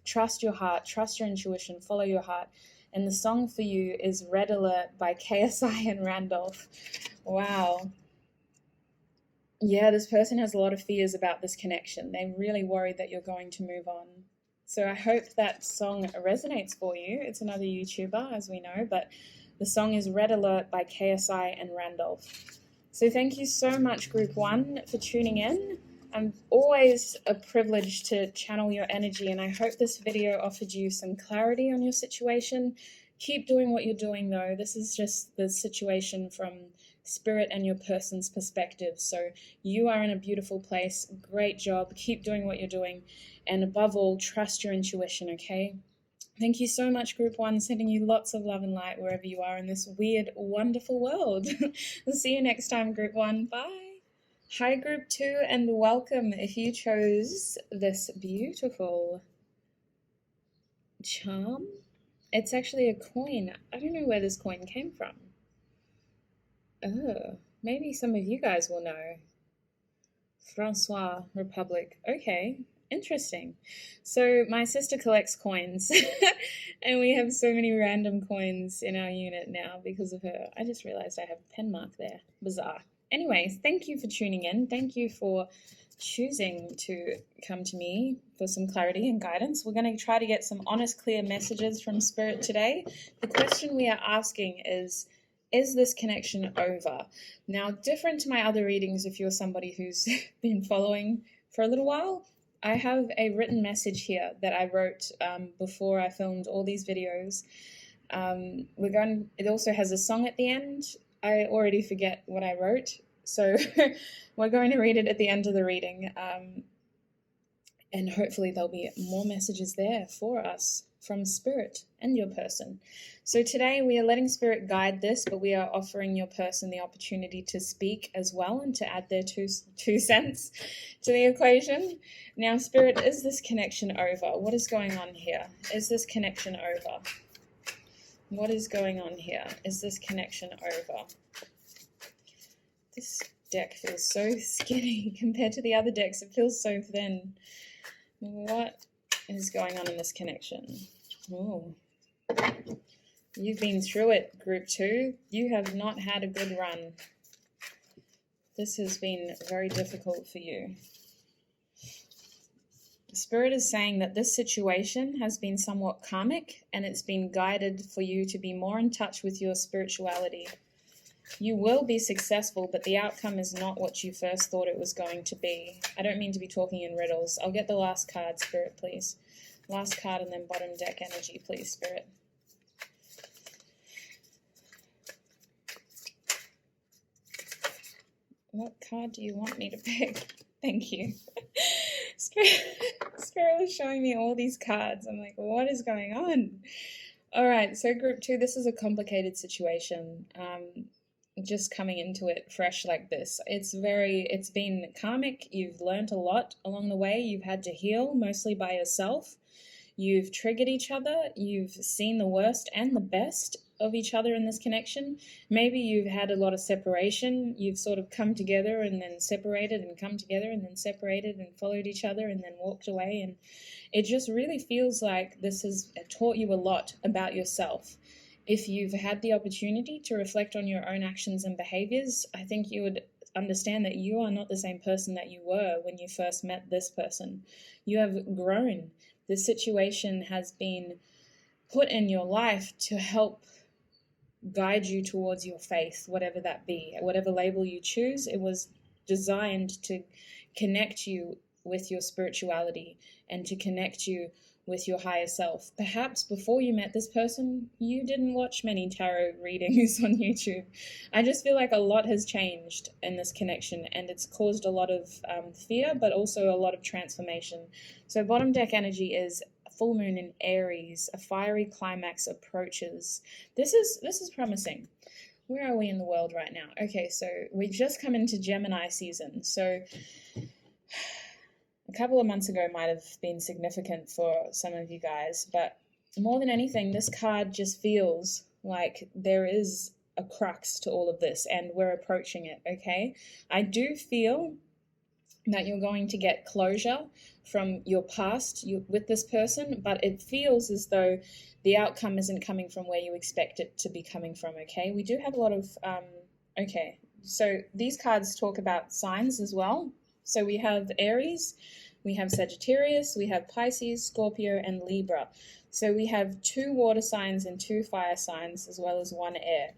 Trust your heart. Trust your intuition. Follow your heart. And the song for you is Red Alert by KSI and Randolph. Wow. Yeah, this person has a lot of fears about this connection. They're really worried that you're going to move on. So I hope that song resonates for you. It's another YouTuber, as we know, but the song is Red Alert by KSI and Randolph. So thank you so much, Group 1, for tuning in. I'm always a privilege to channel your energy, and I hope this video offered you some clarity on your situation. Keep doing what you're doing, though. This is just the situation from spirit and your person's perspective. So you are in a beautiful place. Great job. Keep doing what you're doing. And above all, trust your intuition, okay? Thank you so much, Group 1. Sending you lots of love and light wherever you are in this weird, wonderful world. We'll see you next time, Group 1. Bye. Hi, Group 2, and welcome if you chose this beautiful charm. It's actually a coin. I don't know where this coin came from. Oh, maybe some of you guys will know. Francois Republic. Okay, interesting. So my sister collects coins, and we have so many random coins in our unit now because of her. I just realized I have a pen mark there. Bizarre. Anyways, thank you for tuning in. Thank you for choosing to come to me for some clarity and guidance. We're going to try to get some honest, clear messages from Spirit today. The question we are asking is this connection over? Now, different to my other readings, if you're somebody who's been following for a little while, I have a written message here that I wrote before I filmed all these videos. It also has a song at the end. I already forget what I wrote, so we're going to read it at the end of the reading, and hopefully there'll be more messages there for us from Spirit and your person. So today we are letting Spirit guide this, but we are offering your person the opportunity to speak as well and to add their two cents to the equation. Now, Spirit, is this connection over? What is going on here? Is this connection over? What is going on here? Is this connection over? This deck feels so skinny compared to the other decks. It feels so thin. What is going on in this connection? Oh, you've been through it, Group 2. You have not had a good run. This has been very difficult for you. Spirit is saying that this situation has been somewhat karmic, and it's been guided for you to be more in touch with your spirituality. You will be successful, but the outcome is not what you first thought it was going to be. I don't mean to be talking in riddles. I'll get the last card, Spirit, please. Last card and then bottom deck energy, please, Spirit. What card do you want me to pick? Thank you. Spirit was showing me all these cards. I'm like, what is going on? All right, so Group 2, this is a complicated situation. Just coming into it fresh like this. It's been karmic. You've learned a lot along the way. You've had to heal, mostly by yourself. You've triggered each other. You've seen the worst and the best of each other in this connection. Maybe you've had a lot of separation. You've sort of come together and then separated and come together and then separated and followed each other and then walked away. And it just really feels like this has taught you a lot about yourself. If you've had the opportunity to reflect on your own actions and behaviors, I think you would understand that you are not the same person that you were when you first met this person. You have grown. This situation has been put in your life to help guide you towards your faith, whatever that be, whatever label you choose. It was designed to connect you with your spirituality and to connect you with your higher self. Perhaps before you met this person, you didn't watch many tarot readings on YouTube. I just feel like a lot has changed in this connection, and it's caused a lot of fear, but also a lot of transformation. So bottom deck energy is full moon in Aries. A fiery climax approaches. This is promising. Where are we in the world right now? Okay, so we've just come into Gemini season. So a couple of months ago might have been significant for some of you guys, but more than anything, this card just feels like there is a crux to all of this, and we're approaching it, okay? I do feel that you're going to get closure from your past with this person, but it feels as though the outcome isn't coming from where you expect it to be coming from, okay? We do have a lot of, okay, so these cards talk about signs as well. So we have Aries, we have Sagittarius, we have Pisces, Scorpio, and Libra. So we have 2 water signs and 2 fire signs, as well as 1 air.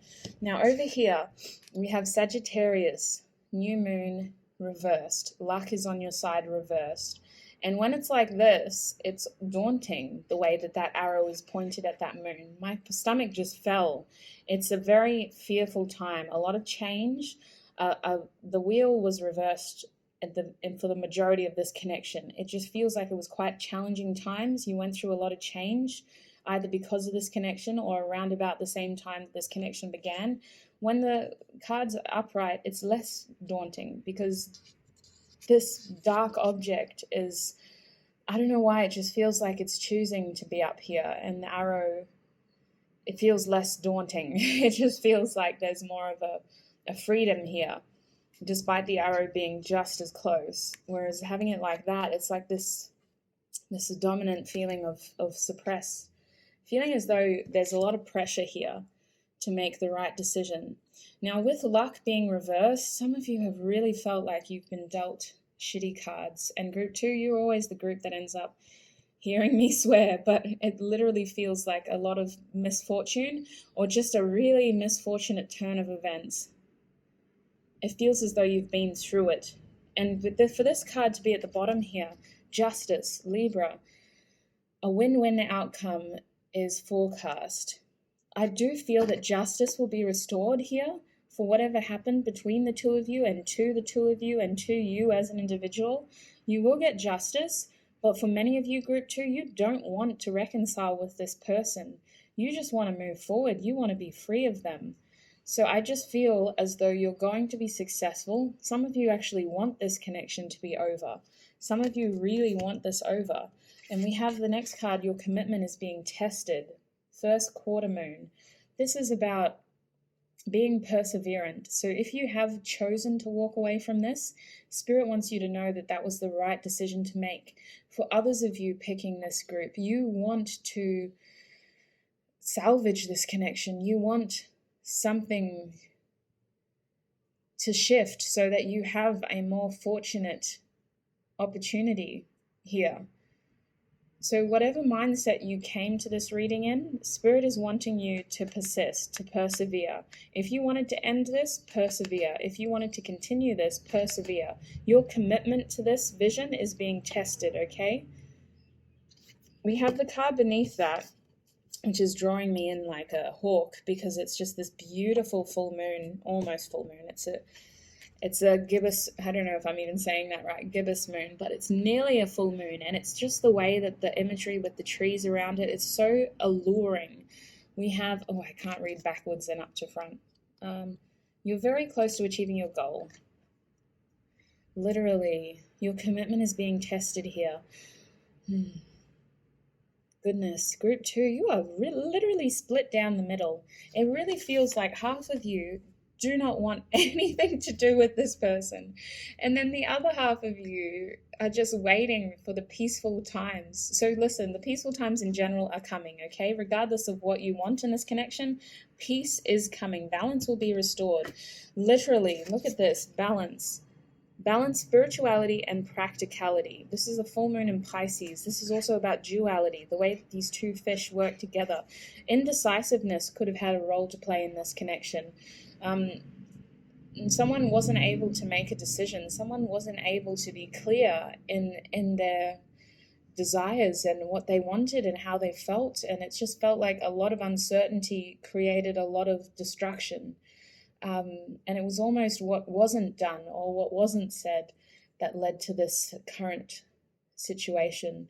Now over here, we have Sagittarius, new moon, reversed. Luck is on your side, reversed. And when it's like this, it's daunting the way that arrow is pointed at that moon. My stomach just fell. It's a very fearful time, a lot of change. The wheel was reversed for the majority of this connection. It just feels like it was quite challenging times. You went through a lot of change, either because of this connection or around about the same time that this connection began. When the cards are upright, it's less daunting because this dark object is, I don't know why, it just feels like it's choosing to be up here, and the arrow, it feels less daunting. It just feels like there's more of a freedom here, despite the arrow being just as close. Whereas having it like that, it's like this dominant feeling of suppress, feeling as though there's a lot of pressure here to make the right decision. Now, with luck being reversed, some of you have really felt like you've been dealt shitty cards. And group 2, you're always the group that ends up hearing me swear, but it literally feels like a lot of misfortune or just a really misfortunate turn of events. It feels as though you've been through it. And for this card to be at the bottom here, Justice, Libra, a win-win outcome is forecast. I do feel that justice will be restored here for whatever happened between the 2 of you and to the 2 of you and to you as an individual. You will get justice, but for many of you, group 2, you don't want to reconcile with this person. You just want to move forward. You want to be free of them. So I just feel as though you're going to be successful. Some of you actually want this connection to be over. Some of you really want this over. And we have the next card, your commitment is being tested. First quarter moon. This is about being perseverant. So if you have chosen to walk away from this, Spirit wants you to know that that was the right decision to make. For others of you picking this group, you want to salvage this connection. You want something to shift so that you have a more fortunate opportunity here. So whatever mindset you came to this reading in, Spirit is wanting you to persist, to persevere. If you wanted to end this, persevere. If you wanted to continue this, persevere. Your commitment to this vision is being tested, okay? We have the card beneath that, which is drawing me in like a hawk because it's just this beautiful full moon, almost full moon. It's a gibbous, I don't know if I'm even saying that right, gibbous moon, but it's nearly a full moon. And it's just the way that the imagery with the trees around it is so alluring. We have, I can't read backwards and up to front. You're very close to achieving your goal. Literally, your commitment is being tested here. Goodness, group 2, you are literally split down the middle. It really feels like half of you do not want anything to do with this person. And then the other half of you are just waiting for the peaceful times. So listen, the peaceful times in general are coming, okay? Regardless of what you want in this connection, peace is coming. Balance will be restored. Literally, look at this, balance. Balance spirituality and practicality. This is a full moon in Pisces. This is also about duality, the way that these two fish work together. Indecisiveness could have had a role to play in this connection. Someone wasn't able to make a decision. Someone wasn't able to be clear in their desires and what they wanted and how they felt. And it just felt like a lot of uncertainty created a lot of destruction. And it was almost what wasn't done or what wasn't said that led to this current situation.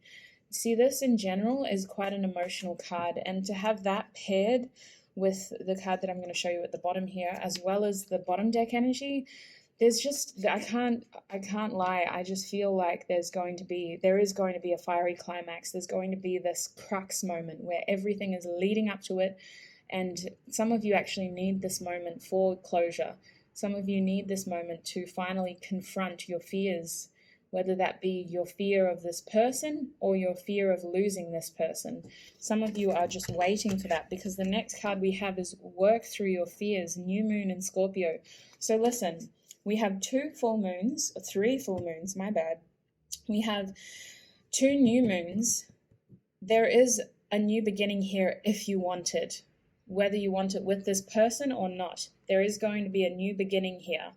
See, this in general is quite an emotional card, and to have that paired with the card that I'm going to show you at the bottom here, as well as the bottom deck energy, there's just, I can't lie, I just feel like there is going to be a fiery climax. There's going to be this crux moment where everything is leading up to it. And some of you actually need this moment for closure. Some of you need this moment to finally confront your fears, whether that be your fear of this person or your fear of losing this person. Some of you are just waiting for that, because the next card we have is work through your fears, new moon in Scorpio. So listen, we have 3 full moons, my bad. We have 2 new moons. There is a new beginning here if you want it. Whether you want it with this person or not, there is going to be a new beginning here.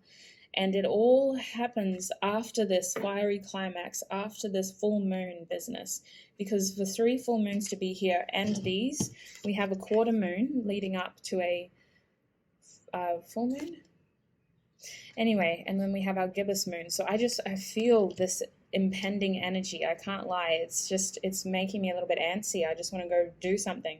And it all happens after this fiery climax, after this full moon business. Because for 3 full moons to be here and these, we have a quarter moon leading up to a full moon. Anyway, and then we have our gibbous moon. So I feel this impending energy. I can't lie. It's making me a little bit antsy. I just want to go do something.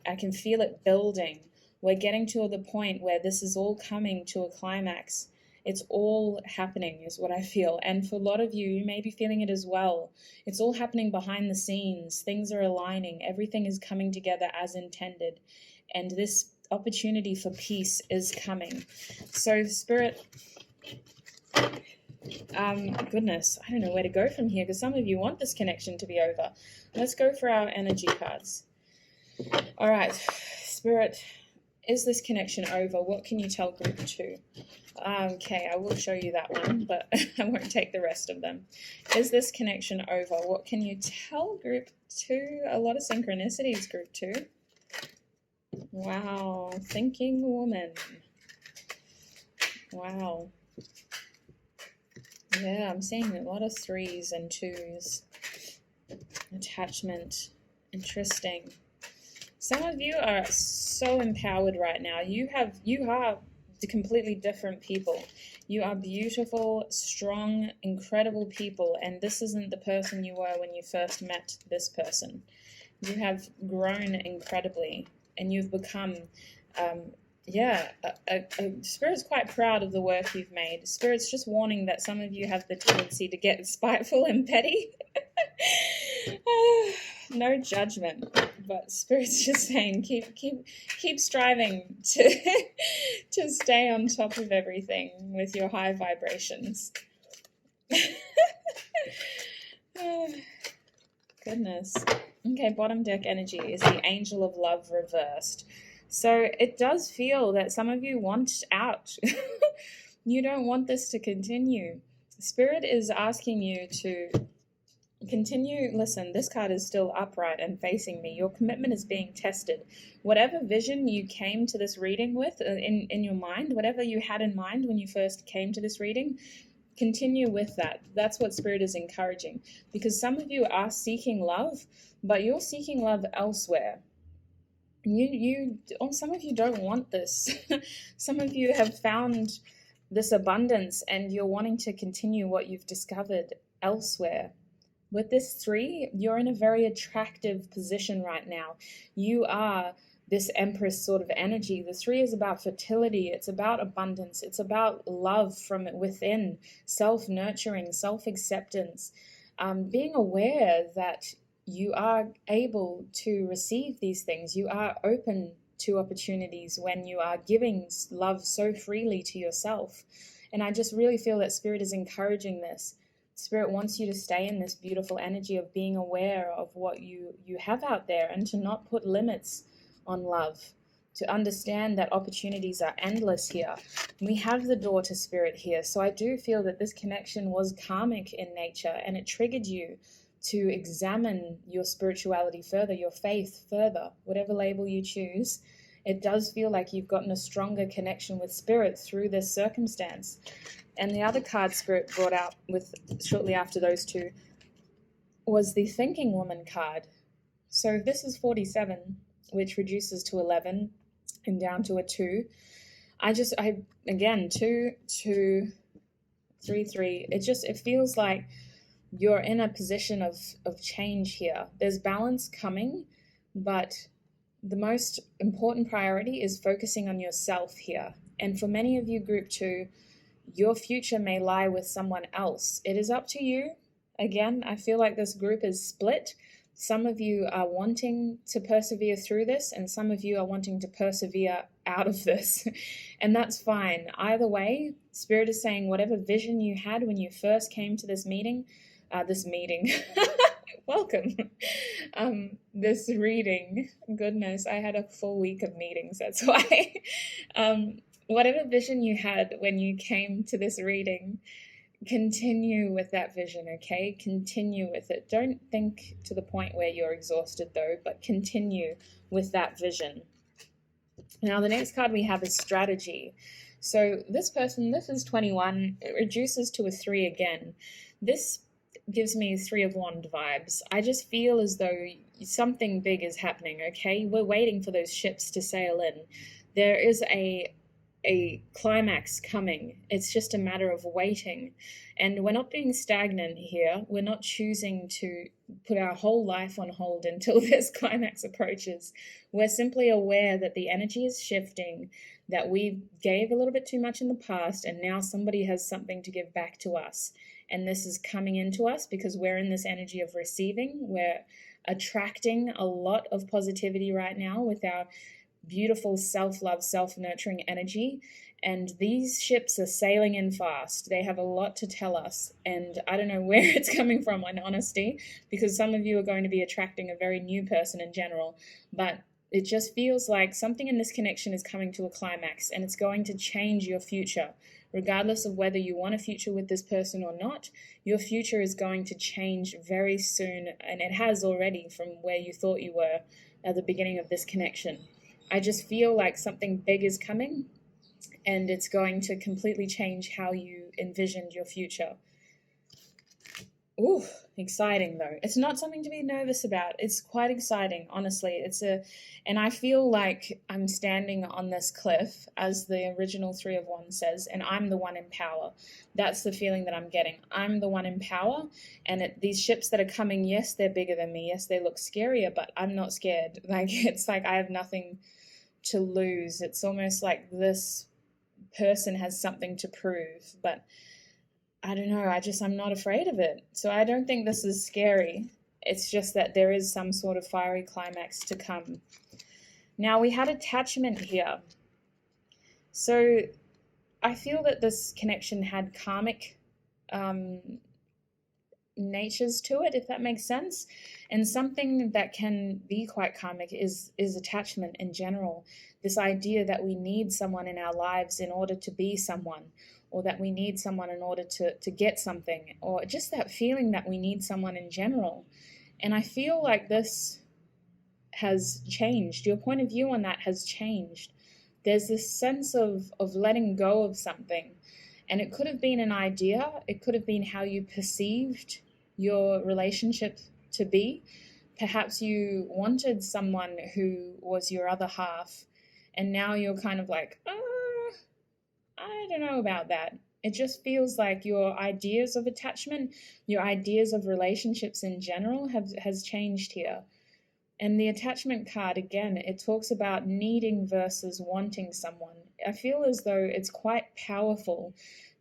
I can feel it building. We're getting to the point where this is all coming to a climax. It's all happening is what I feel. And for a lot of you, you may be feeling it as well. It's all happening behind the scenes. Things are aligning. Everything is coming together as intended. And this opportunity for peace is coming. So Spirit, goodness, I don't know where to go from here, because some of you want this connection to be over. Let's go for our energy cards. All right, Spirit, is this connection over? What can you tell group 2? Okay, I will show you that one, but I won't take the rest of them. Is this connection over? What can you tell group 2? A lot of synchronicities, group 2. Wow, thinking woman. Wow. Yeah, I'm seeing a lot of 3s and 2s. Attachment. Interesting. Some of you are so empowered right now. You are completely different people. You are beautiful, strong, incredible people, and this isn't the person you were when you first met this person. You have grown incredibly, and you've become, Spirit's quite proud of the work you've made. Spirit's just warning that some of you have the tendency to get spiteful and petty. No judgment, but Spirit's just saying keep striving to stay on top of everything with your high vibrations. Goodness. Okay, bottom deck energy is the Angel of Love reversed. So it does feel that some of you want out. You don't want this to continue. Spirit is asking you to continue. Listen, this card is still upright and facing me. Your commitment is being tested. Whatever vision you came to this reading with in your mind, whatever you had in mind when you first came to this reading, continue with that. That's what Spirit is encouraging. Because some of you are seeking love, but you're seeking love elsewhere. Some of you don't want this. Some of you have found this abundance and you're wanting to continue what you've discovered elsewhere. With this 3, you're in a very attractive position right now. You are this Empress sort of energy. The 3 is about fertility. It's about abundance. It's about love from within, self-nurturing, self-acceptance, being aware that you are able to receive these things. You are open to opportunities when you are giving love so freely to yourself. And I just really feel that Spirit is encouraging this. Spirit wants you to stay in this beautiful energy of being aware of what you have out there and to not put limits on love, to understand that opportunities are endless here. We have the door to spirit here. So I do feel that this connection was karmic in nature, and it triggered you to examine your spirituality further, your faith further, whatever label you choose. It does feel like you've gotten a stronger connection with spirit through this circumstance. And the other card Spirit brought out with shortly after those two was the Thinking Woman card. So this is 47, which reduces to 11 and down to a 2. Again, 2, 2, 3, 3. It feels like you're in a position of change here. There's balance coming, but the most important priority is focusing on yourself here. And for many of you, Group 2, your future may lie with someone else. It is up to you. Again, I feel like this group is split. Some of you are wanting to persevere through this, and some of you are wanting to persevere out of this. And that's fine. Either way, Spirit is saying whatever vision you had when you first came to this meeting, welcome. This reading, goodness, I had a full week of meetings, that's why. Whatever vision you had when you came to this reading, continue with that vision, okay? Continue with it. Don't think to the point where you're exhausted though, but continue with that vision. Now the next card we have is Strategy. So this person, this is 21, it reduces to a 3 again. This gives me 3 of Wand vibes. I just feel as though something big is happening, okay? We're waiting for those ships to sail in. There is a climax coming. It's just a matter of waiting. And we're not being stagnant here. We're not choosing to put our whole life on hold until this climax approaches. We're simply aware that the energy is shifting, that we gave a little bit too much in the past, and now somebody has something to give back to us. And this is coming into us because we're in this energy of receiving. We're attracting a lot of positivity right now with our beautiful self-love, self-nurturing energy. And these ships are sailing in fast. They have a lot to tell us. And I don't know where it's coming from, in honesty, because some of you are going to be attracting a very new person in general. But it just feels like something in this connection is coming to a climax, and it's going to change your future. Regardless of whether you want a future with this person or not, your future is going to change very soon, and it has already from where you thought you were at the beginning of this connection. I just feel like something big is coming, and it's going to completely change how you envisioned your future. Ooh, exciting though. It's not something to be nervous about. It's quite exciting, honestly. And I feel like I'm standing on this cliff, as the original 3 of Wands says, and I'm the one in power. That's the feeling that I'm getting. I'm the one in power, and these ships that are coming, yes, they're bigger than me. Yes, they look scarier, but I'm not scared. It's like I have nothing to lose. It's almost like this person has something to prove, but I don't know, I'm not afraid of it. So I don't think this is scary. It's just that there is some sort of fiery climax to come. Now we had attachment here. So I feel that this connection had karmic natures to it, if that makes sense. And something that can be quite karmic is attachment in general. This idea that we need someone in our lives in order to be someone, or that we need someone in order to get something, or just that feeling that we need someone in general. And I feel like this has changed. Your point of view on that has changed. There's this sense of letting go of something. And it could have been an idea. It could have been how you perceived your relationship to be. Perhaps you wanted someone who was your other half, and now you're kind of like, I don't know about that. It just feels like your ideas of attachment, your ideas of relationships in general has changed here. And the attachment card, again, it talks about needing versus wanting someone. I feel as though it's quite powerful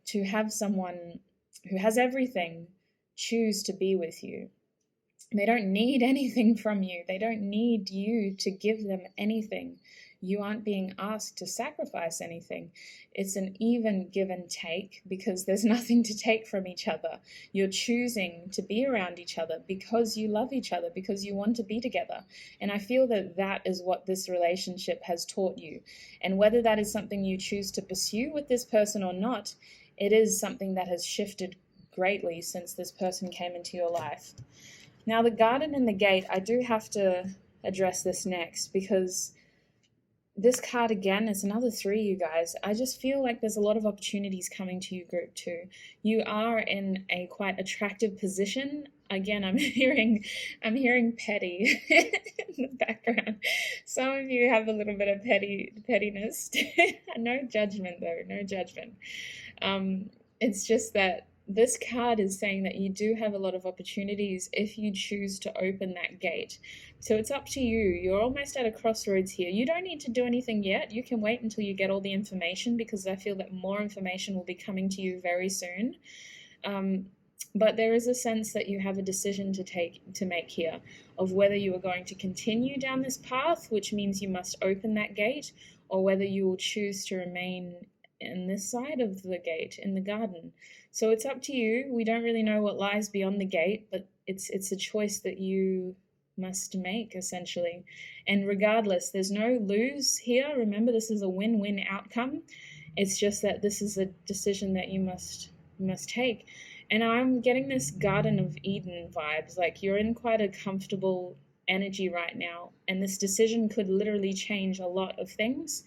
to have someone who has everything choose to be with you. They don't need anything from you. They don't need you to give them anything. You aren't being asked to sacrifice anything. It's an even give and take because there's nothing to take from each other. You're choosing to be around each other because you love each other, because you want to be together. And I feel that that is what this relationship has taught you. And whether that is something you choose to pursue with this person or not, it is something that has shifted greatly since this person came into your life. Now, the garden and the gate, I do have to address this next because this card again is another 3, you guys. I just feel like there's a lot of opportunities coming to you, group 2. You are in a quite attractive position. Again, I'm hearing petty in the background. Some of you have a little bit of pettiness. No judgment though, no judgment. It's just that this card is saying that you do have a lot of opportunities if you choose to open that gate. So it's up to you. You're almost at a crossroads here. You don't need to do anything yet. You can wait until you get all the information because I feel that more information will be coming to you very soon. But there is a sense that you have a decision to make here of whether you are going to continue down this path, which means you must open that gate, or whether you will choose to remain in this side of the gate in the garden. So it's up to you. We don't really know what lies beyond the gate, but it's a choice that you must make, essentially. And regardless, there's no lose here. Remember, this is a win-win outcome. It's just that this is a decision that you must take. And I'm getting this Garden of Eden vibes, like you're in quite a comfortable energy right now, and this decision could literally change a lot of things.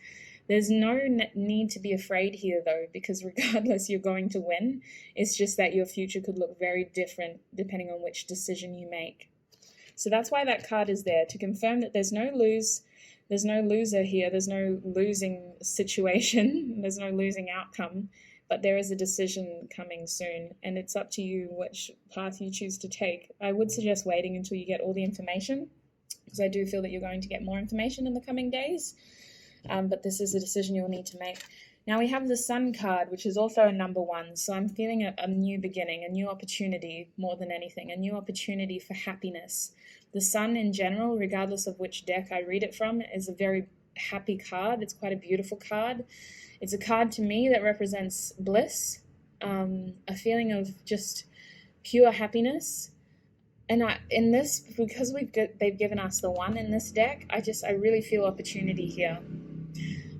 There's no need to be afraid here, though, because regardless, you're going to win. It's just that your future could look very different depending on which decision you make. So that's why that card is there, to confirm that there's no loser here, there's no losing situation, there's no losing outcome, but there is a decision coming soon, and it's up to you which path you choose to take. I would suggest waiting until you get all the information, because I do feel that you're going to get more information in the coming days. But this is a decision you'll need to make. Now we have the Sun card, which is also a number 1. So I'm feeling a new beginning, a new opportunity more than anything, a new opportunity for happiness. The Sun in general, regardless of which deck I read it from, is a very happy card. It's quite a beautiful card. It's a card to me that represents bliss, a feeling of just pure happiness. And in this, because they've given us the 1 in this deck, I really feel opportunity here.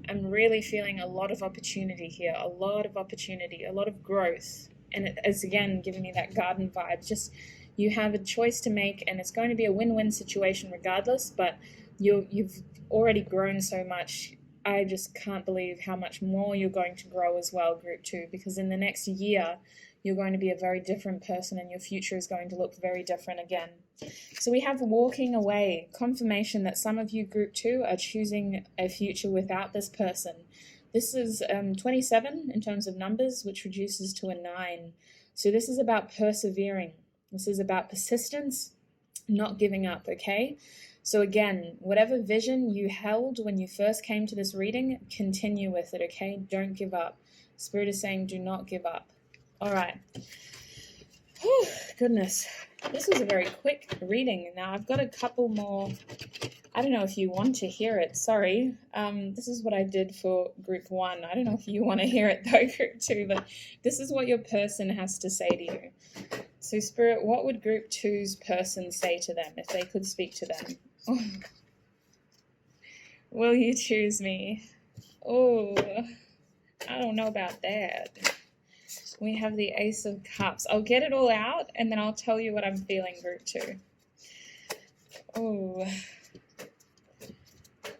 I'm really feeling a lot of opportunity here, a lot of growth. And it is, again, giving me that garden vibe. Just, you have a choice to make, and it's going to be a win-win situation regardless, but you've already grown so much. I just can't believe how much more you're going to grow as well, Group 2, because in the next year, you're going to be a very different person and your future is going to look very different again. So we have walking away, confirmation that some of you, Group 2, are choosing a future without this person. This is 27 in terms of numbers, which reduces to a 9. So this is about persevering. This is about persistence, not giving up, okay? So again, whatever vision you held when you first came to this reading, continue with it, okay? Don't give up. Spirit is saying do not give up. All right. Whew, goodness. This was a very quick reading. Now I've got a couple more. I don't know if you want to hear it. Sorry. This is what I did for Group 1. I don't know if you want to hear it though, Group 2, but this is what your person has to say to you. So Spirit, what would Group 2's person say to them if they could speak to them? Will you choose me? Oh, I don't know about that. We have the Ace of Cups. I'll get it all out and then I'll tell you what I'm feeling, Group 2. Oh.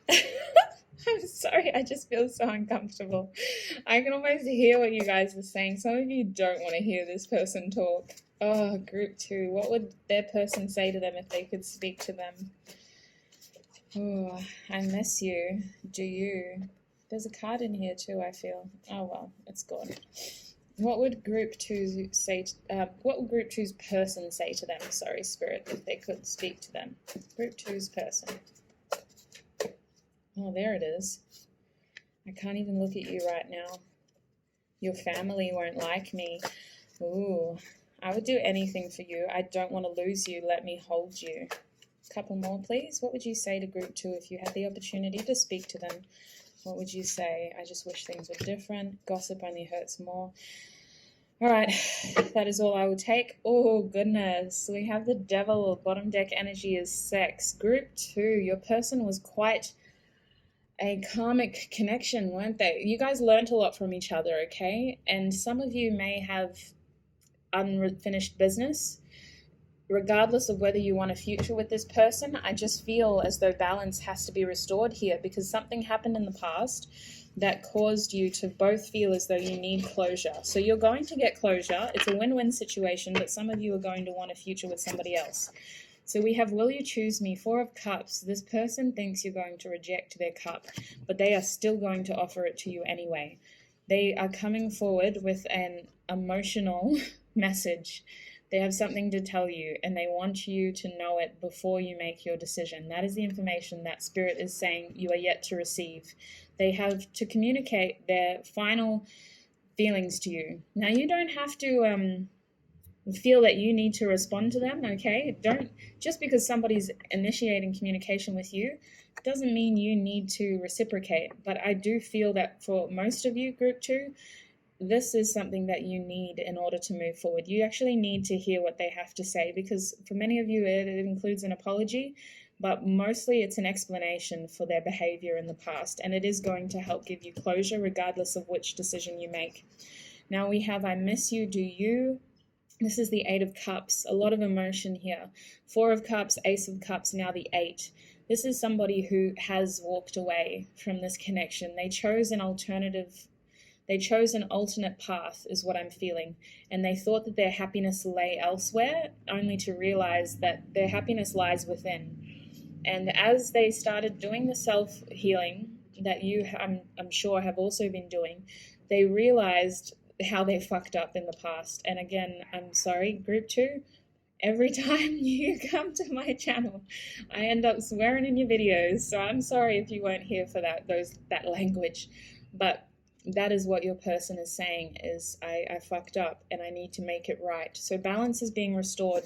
I'm sorry, I just feel so uncomfortable. I can almost hear what you guys are saying. Some of you don't want to hear this person talk. Oh, Group 2. What would their person say to them if they could speak to them? Oh, I miss you. Do you? There's a card in here too, I feel. Oh, well, it's gone. What would Group 2 say? What would Group 2's person say to them? Sorry, Spirit, if they could speak to them. Group 2's person. Oh, there it is. I can't even look at you right now. Your family won't like me. Ooh, I would do anything for you. I don't want to lose you. Let me hold you. Couple more, please. What would you say to group 2 if you had the opportunity to speak to them? What would you say? I just wish things were different. Gossip only hurts more. All right, that is all I will take. Oh, goodness. We have the devil. Bottom deck energy is sex. Group 2, your person was quite a karmic connection, weren't they? You guys learned a lot from each other, okay? And some of you may have unfinished business. Regardless of whether you want a future with this person, I just feel as though balance has to be restored here because something happened in the past that caused you to both feel as though you need closure. So you're going to get closure. It's a win-win situation, but some of you are going to want a future with somebody else. So we have, will you choose me? 4 of Cups. This person thinks you're going to reject their cup, but they are still going to offer it to you anyway. They are coming forward with an emotional message. They have something to tell you, and they want you to know it before you make your decision. That is the information that Spirit is saying you are yet to receive. They have to communicate their final feelings to you. Now, you don't have to feel that you need to respond to them, okay? Don't, just because somebody's initiating communication with you doesn't mean you need to reciprocate. But I do feel that for most of you, group 2, this is something that you need in order to move forward. You actually need to hear what they have to say because for many of you, it includes an apology, but mostly it's an explanation for their behavior in the past, and it is going to help give you closure regardless of which decision you make. Now we have I miss you, do you? This is the 8 of Cups, a lot of emotion here. 4 of Cups, Ace of Cups, now the 8. This is somebody who has walked away from this connection. They chose an alternate path, is what I'm feeling. And they thought that their happiness lay elsewhere, only to realize that their happiness lies within. And as they started doing the self-healing that you, I'm sure, have also been doing, they realized how they fucked up in the past. And again, I'm sorry, group 2, every time you come to my channel, I end up swearing in your videos. So I'm sorry if you weren't here for that language. But that is what your person is saying is, I fucked up and I need to make it right. So balance is being restored.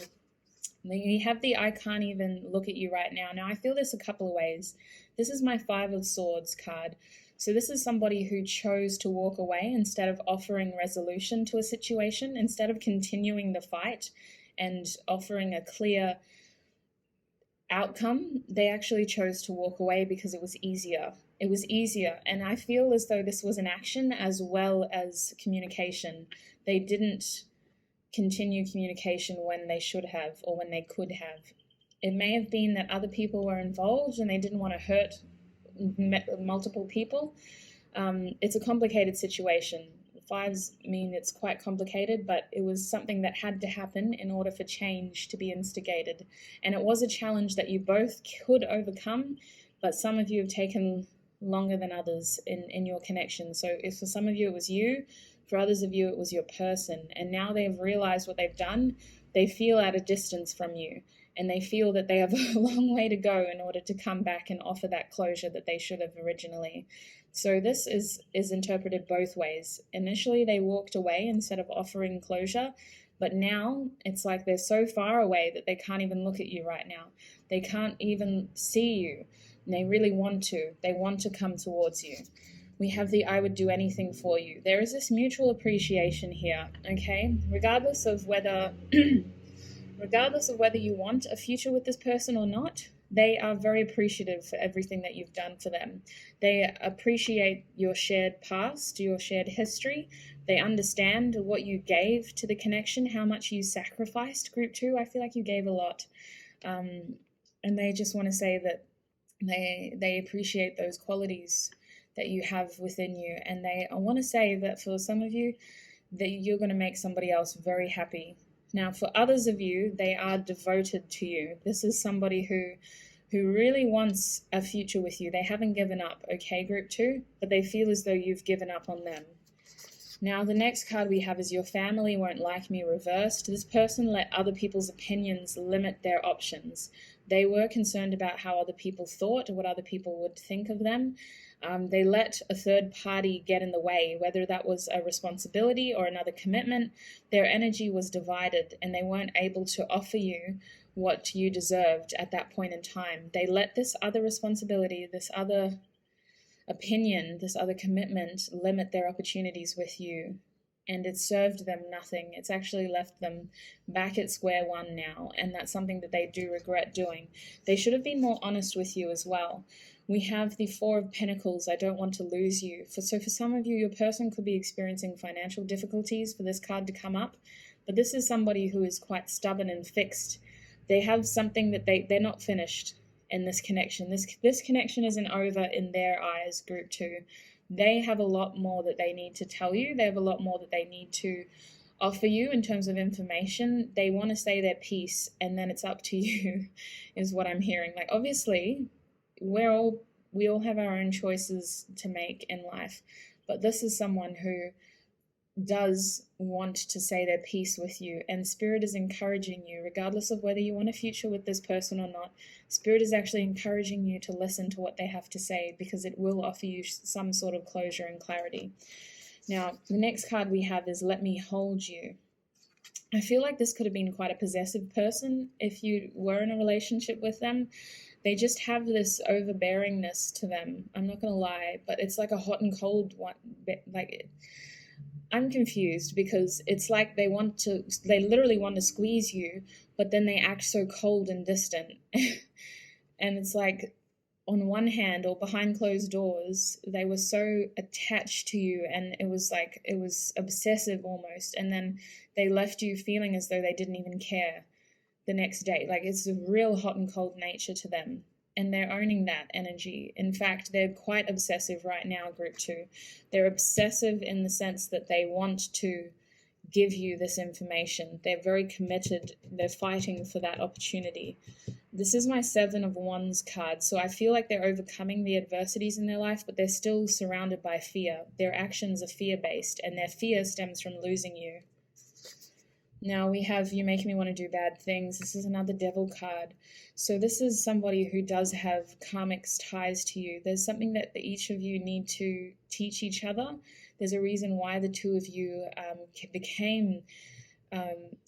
You have the I can't even look at you right now. Now, I feel this a couple of ways. This is my 5 of Swords card. So this is somebody who chose to walk away instead of offering resolution to a situation, instead of continuing the fight and offering a clear outcome. They actually chose to walk away because it was easier. It was easier. And I feel as though this was an action as well as communication. They didn't continue communication when they should have or when they could have. It may have been that other people were involved and they didn't want to hurt multiple people. It's a complicated situation. 5s mean it's quite complicated, but it was something that had to happen in order for change to be instigated. And it was a challenge that you both could overcome, but some of you have taken longer than others in your connection. So if for some of you it was you, for others of you it was your person, and now they've realized what they've done, they feel at a distance from you, and they feel that they have a long way to go in order to come back and offer that closure that they should have originally. So this is interpreted both ways. Initially they walked away instead of offering closure, but now it's like they're so far away that they can't even look at you right now. They can't even see you. And they really want to. They want to come towards you. We have the I would do anything for you. There is this mutual appreciation here, okay? Regardless of whether you want a future with this person or not, they are very appreciative for everything that you've done for them. They appreciate your shared past, your shared history. They understand what you gave to the connection, how much you sacrificed. Group 2, I feel like you gave a lot. And they just want to say that they appreciate those qualities that you have within you. And I want to say that for some of you, that you're going to make somebody else very happy. Now, for others of you, they are devoted to you. This is somebody who really wants a future with you. They haven't given up, okay, group 2, but they feel as though you've given up on them. Now, the next card we have is Your Family Won't Like Me reversed. This person let other people's opinions limit their options. They were concerned about how other people thought or what other people would think of them. They let a third party get in the way, whether that was a responsibility or another commitment. Their energy was divided and they weren't able to offer you what you deserved at that point in time. They let this other responsibility, this other opinion, this other commitment limit their opportunities with you. And it served them nothing. It's actually left them back at square one now. And that's something that they do regret doing. They should have been more honest with you as well. We have the Four of Pentacles. I don't want to lose you. So for some of you, your person could be experiencing financial difficulties for this card to come up. But this is somebody who is quite stubborn and fixed. They have something that they're not finished in this connection. This connection isn't over in their eyes, group 2. They have a lot more that they need to tell you. They have a lot more that they need to offer you in terms of information. They want to say their piece, and then it's up to you, is what I'm hearing. Like, obviously, we all have our own choices to make in life, but this is someone who does want to say their piece with you, and Spirit is encouraging you, regardless of whether you want a future with this person or not. Spirit is actually encouraging you to listen to what they have to say, because it will offer you some sort of closure and clarity. Now, the next card we have is Let Me Hold You. I feel like this could have been quite a possessive person if you were in a relationship with them. They just have this overbearingness to them. I'm not going to lie, but it's like a hot and cold one. I'm confused, because it's like they literally want to squeeze you, but then they act so cold and distant. And it's like, on one hand, or behind closed doors, they were so attached to you, and it was obsessive almost. And then they left you feeling as though they didn't even care the next day. Like, it's a real hot and cold nature to them. And they're owning that energy. In fact, they're quite obsessive right now, group 2. They're obsessive in the sense that they want to give you this information. They're very committed. They're fighting for that opportunity. This is my Seven of Wands card. So I feel like they're overcoming the adversities in their life, but they're still surrounded by fear. Their actions are fear-based, and their fear stems from losing you. Now we have You Make Me Want to Do Bad Things. This is another Devil card. So this is somebody who does have karmic ties to you. There's something that each of you need to teach each other. There's a reason why the two of you became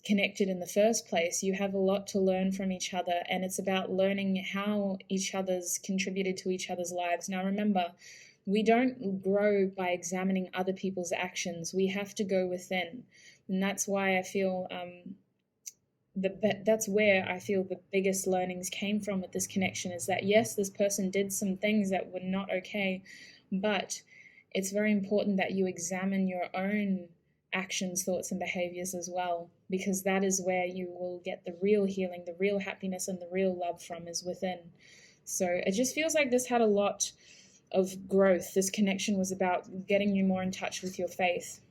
connected in the first place. You have a lot to learn from each other, and it's about learning how each other's contributed to eeach other's lives. Now remember, we don't grow by examining other people's actions. We have to go within. And that's why I feel that's where I feel the biggest learnings came from with this connection, is that yes, this person did some things that were not okay, but it's very important that you examine your own actions, thoughts, and behaviors as well, because that is where you will get the real healing, the real happiness, and the real love from, is within. So it just feels like this had a lot of growth. This connection was about getting you more in touch with your faith.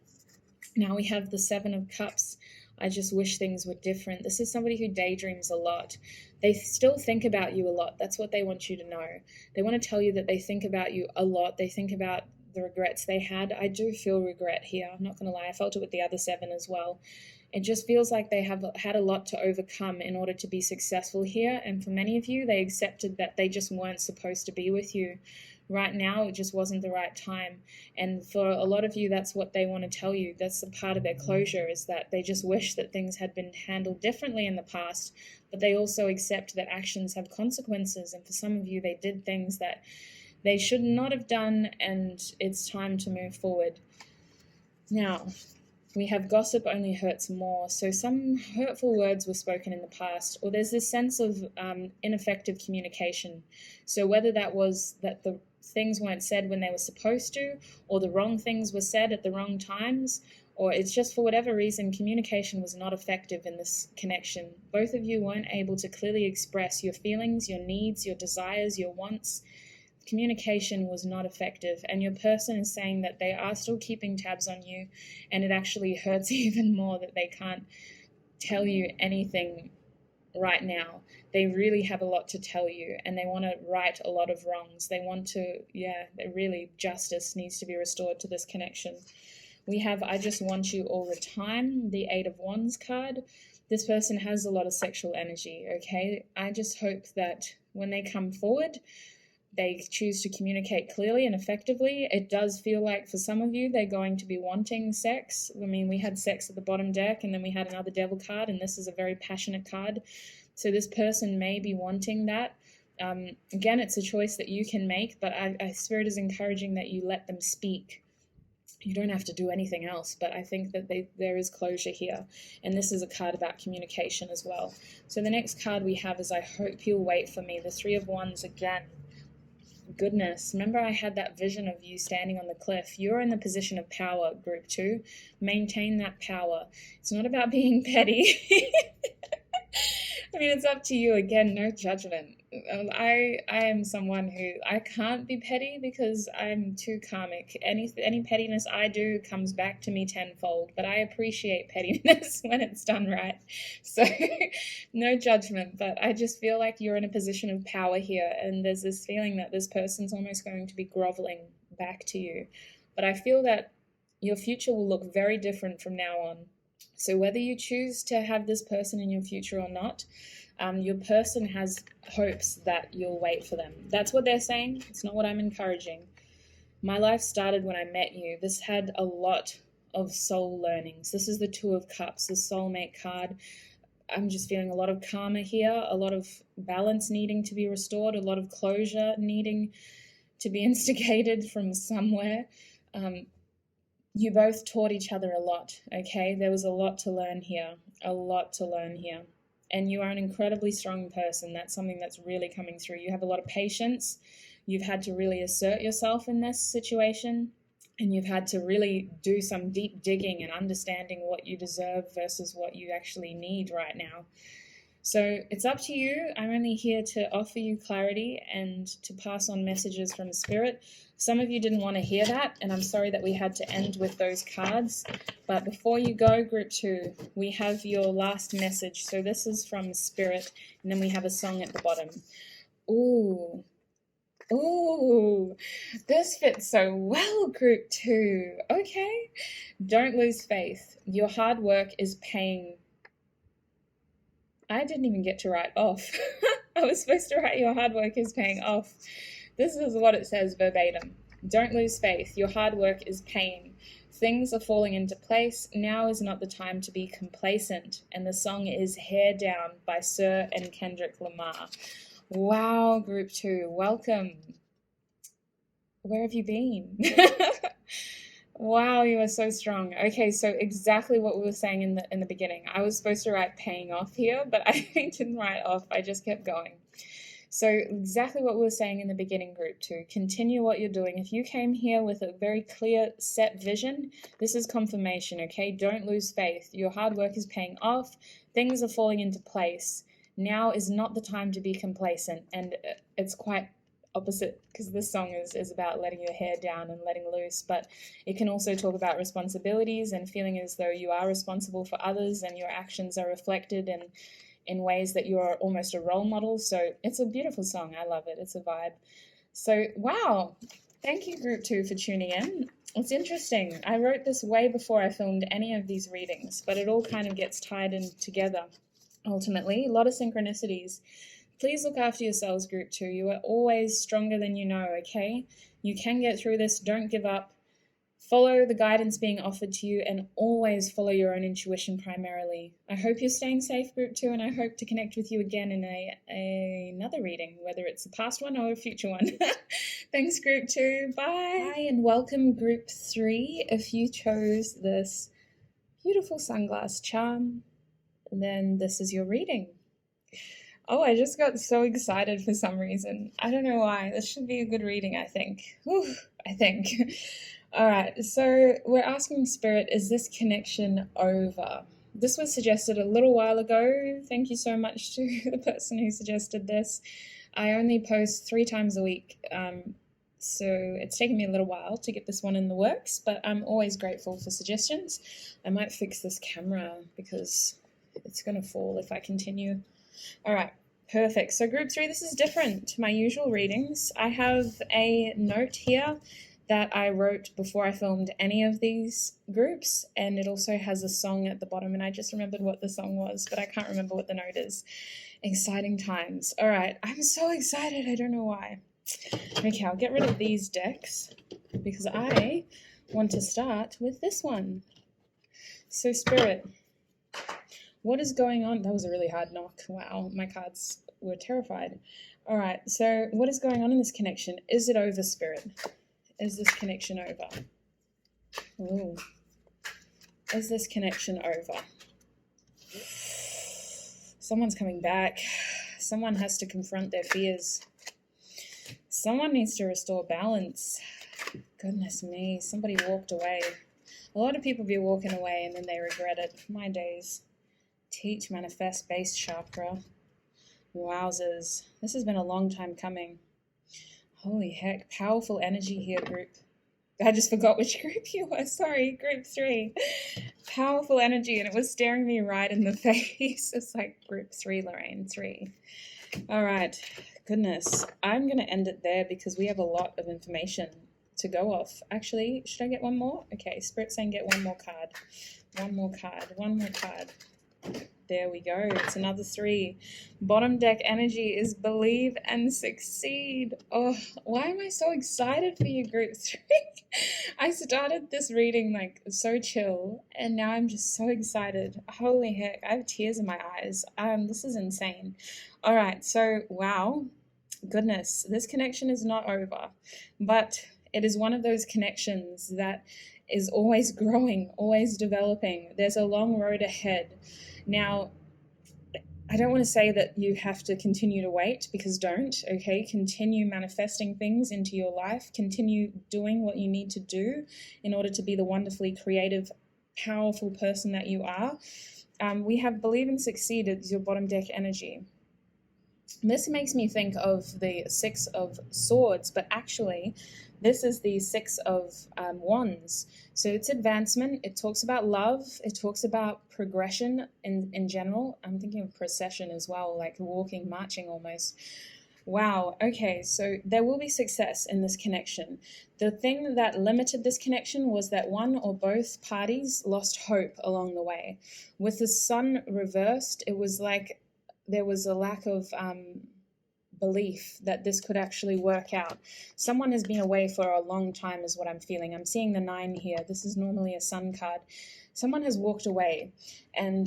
Now we have the Seven of Cups. I just wish things were different. This is somebody who daydreams a lot. They still think about you a lot. That's what they want you to know. They want to tell you that they think about you a lot. They think about the regrets they had. I do feel regret here. I'm not going to lie. I felt it with the other seven as well. It just feels like they have had a lot to overcome in order to be successful here. And for many of you, they accepted that they just weren't supposed to be with you. Right now, it just wasn't the right time. And for a lot of you, that's what they want to tell you. That's a part of their closure, is that they just wish that things had been handled differently in the past, but they also accept that actions have consequences. And for some of you, they did things that they should not have done, and it's time to move forward. Now, we have Gossip Only Hurts More. So some hurtful words were spoken in the past, or there's this sense of ineffective communication. So whether that was that the things weren't said when they were supposed to, or the wrong things were said at the wrong times, or it's just for whatever reason, communication was not effective in this connection. Both of you weren't able to clearly express your feelings, your needs, your desires, your wants. Communication was not effective, and your person is saying that they are still keeping tabs on you, and it actually hurts even more that they can't tell you anything right now. They really have a lot to tell you, and they want to right a lot of wrongs. They want to, justice needs to be restored to this connection. We have I Just Want You All the Time, the Eight of Wands card. This person has a lot of sexual energy, okay? I just hope that when they come forward, they choose to communicate clearly and effectively. It does feel like for some of you, they're going to be wanting sex. I mean, we had sex at the bottom deck, and then we had another devil card, and this is a very passionate card. So this person may be wanting that. Again, it's a choice that you can make, but Spirit is encouraging that you let them speak. You don't have to do anything else, but I think that there is closure here. And this is a card about communication as well. So the next card we have is I hope you'll wait for me. The Three of Wands again. Goodness, remember I had that vision of you standing on the cliff. You're in the position of power, group 2. Maintain that power. It's not about being petty. I mean, it's up to you. Again, no judgment. I am someone who I can't be petty because I'm too karmic. Any pettiness I do comes back to me tenfold, but I appreciate pettiness when it's done right. So no judgment, but I just feel like you're in a position of power here, and there's this feeling that this person's almost going to be groveling back to you. But I feel that your future will look very different from now on. So whether you choose to have this person in your future or not, your person has hopes that you'll wait for them. That's what they're saying. It's not what I'm encouraging. My life started when I met you. This had a lot of soul learnings. This is the Two of Cups, the soulmate card. I'm just feeling a lot of karma here, a lot of balance needing to be restored, a lot of closure needing to be instigated from somewhere. You both taught each other a lot, okay? There was a lot to learn here, a lot to learn here. And you are an incredibly strong person. That's something that's really coming through. You have a lot of patience. You've had to really assert yourself in this situation. And you've had to really do some deep digging and understanding what you deserve versus what you actually need right now. So it's up to you. I'm only here to offer you clarity and to pass on messages from Spirit. Some of you didn't want to hear that, and I'm sorry that we had to end with those cards. But before you go, group 2, we have your last message. So this is from Spirit, and then we have a song at the bottom. Ooh, this fits so well, group 2. Okay, don't lose faith. Your hard work is paying. I didn't even get to write off. I was supposed to write your hard work is paying off. This is what it says verbatim. Don't lose faith. Your hard work is paying. Things are falling into place. Now is not the time to be complacent. And the song is Hair Down by Sir and Kendrick Lamar. Wow, group 2. Welcome. Where have you been? Wow, you are so strong. Okay, so exactly what we were saying in the beginning. I was supposed to write paying off here, but I didn't write off. I just kept going. So exactly what we were saying in the beginning, group 2. Continue what you're doing. If you came here with a very clear, set vision, this is confirmation, okay? Don't lose faith. Your hard work is paying off. Things are falling into place. Now is not the time to be complacent. And it's quite opposite, because this song is about letting your hair down and letting loose, but it can also talk about responsibilities and feeling as though you are responsible for others and your actions are reflected in ways that you are almost a role model. So it's a beautiful song. I love it. It's a vibe. So wow, thank you, group 2, for tuning in. It's interesting. I wrote this way before I filmed any of these readings, but it all kind of gets tied in together ultimately. A lot of synchronicities. Please look after yourselves, group 2. You are always stronger than you know, okay? You can get through this. Don't give up. Follow the guidance being offered to you and always follow your own intuition primarily. I hope you're staying safe, group 2, and I hope to connect with you again in another reading, whether it's a past one or a future one. Thanks, group 2. Bye. Hi, and welcome, group 3. If you chose this beautiful sunglass charm, then this is your reading. Oh, I just got so excited for some reason. I don't know why. This should be a good reading, I think. Whew, I think. All right, so we're asking Spirit, is this connection over? This was suggested a little while ago. Thank you so much to the person who suggested this. I only post 3 times a week, so it's taken me a little while to get this one in the works, but I'm always grateful for suggestions. I might fix this camera because it's going to fall if I continue. All right, perfect. So group 3, this is different to my usual readings. I have a note here that I wrote before I filmed any of these groups, and it also has a song at the bottom, and I just remembered what the song was, but I can't remember what the note is. Exciting times. All right, I'm so excited. I don't know why. Okay, I'll get rid of these decks because I want to start with this one. So Spirit, What is going on? That was a really hard knock. Wow, my cards were terrified. All right, so what is going on in this connection? Is it over, Spirit? Is this connection over? Ooh. Is this connection over? Someone's coming back. Someone has to confront their fears. Someone needs to restore balance. Goodness me, somebody walked away. A lot of people be walking away and then they regret it. My days. Teach, manifest, base chakra. Wowzers. This has been a long time coming. Holy heck, powerful energy here, group. I just forgot which group you were. Sorry, group 3. Powerful energy, and it was staring me right in the face. It's like group 3, Lorraine, 3. All right, goodness. I'm going to end it there because we have a lot of information to go off. Actually, should I get one more? Okay, Spirit saying get one more card. One more card. One more card. There we go. It's another 3. Bottom deck energy is believe and succeed. Oh, why am I so excited for you, group 3? I started this reading like so chill, and now I'm just so excited. Holy heck, I have tears in my eyes. This is insane. All right, so wow, goodness, this connection is not over, but it is one of those connections that is always growing, always developing. There's a long road ahead. Now, I don't want to say that you have to continue to wait, because don't, okay? Continue manifesting things into your life. Continue doing what you need to do in order to be the wonderfully creative, powerful person that you are. We have believe and succeed as your bottom deck energy. This makes me think of the 6 of Swords, but actually this is the 6 of Wands. So it's advancement. It talks about love. It talks about progression in general. I'm thinking of procession as well, like walking, marching almost. Wow. Okay, so there will be success in this connection. The thing that limited this connection was that one or both parties lost hope along the way. With the Sun reversed, it was like there was a lack of belief that this could actually work out. Someone has been away for a long time is what I'm feeling. I'm seeing the 9 here. This is normally a Sun card. Someone has walked away and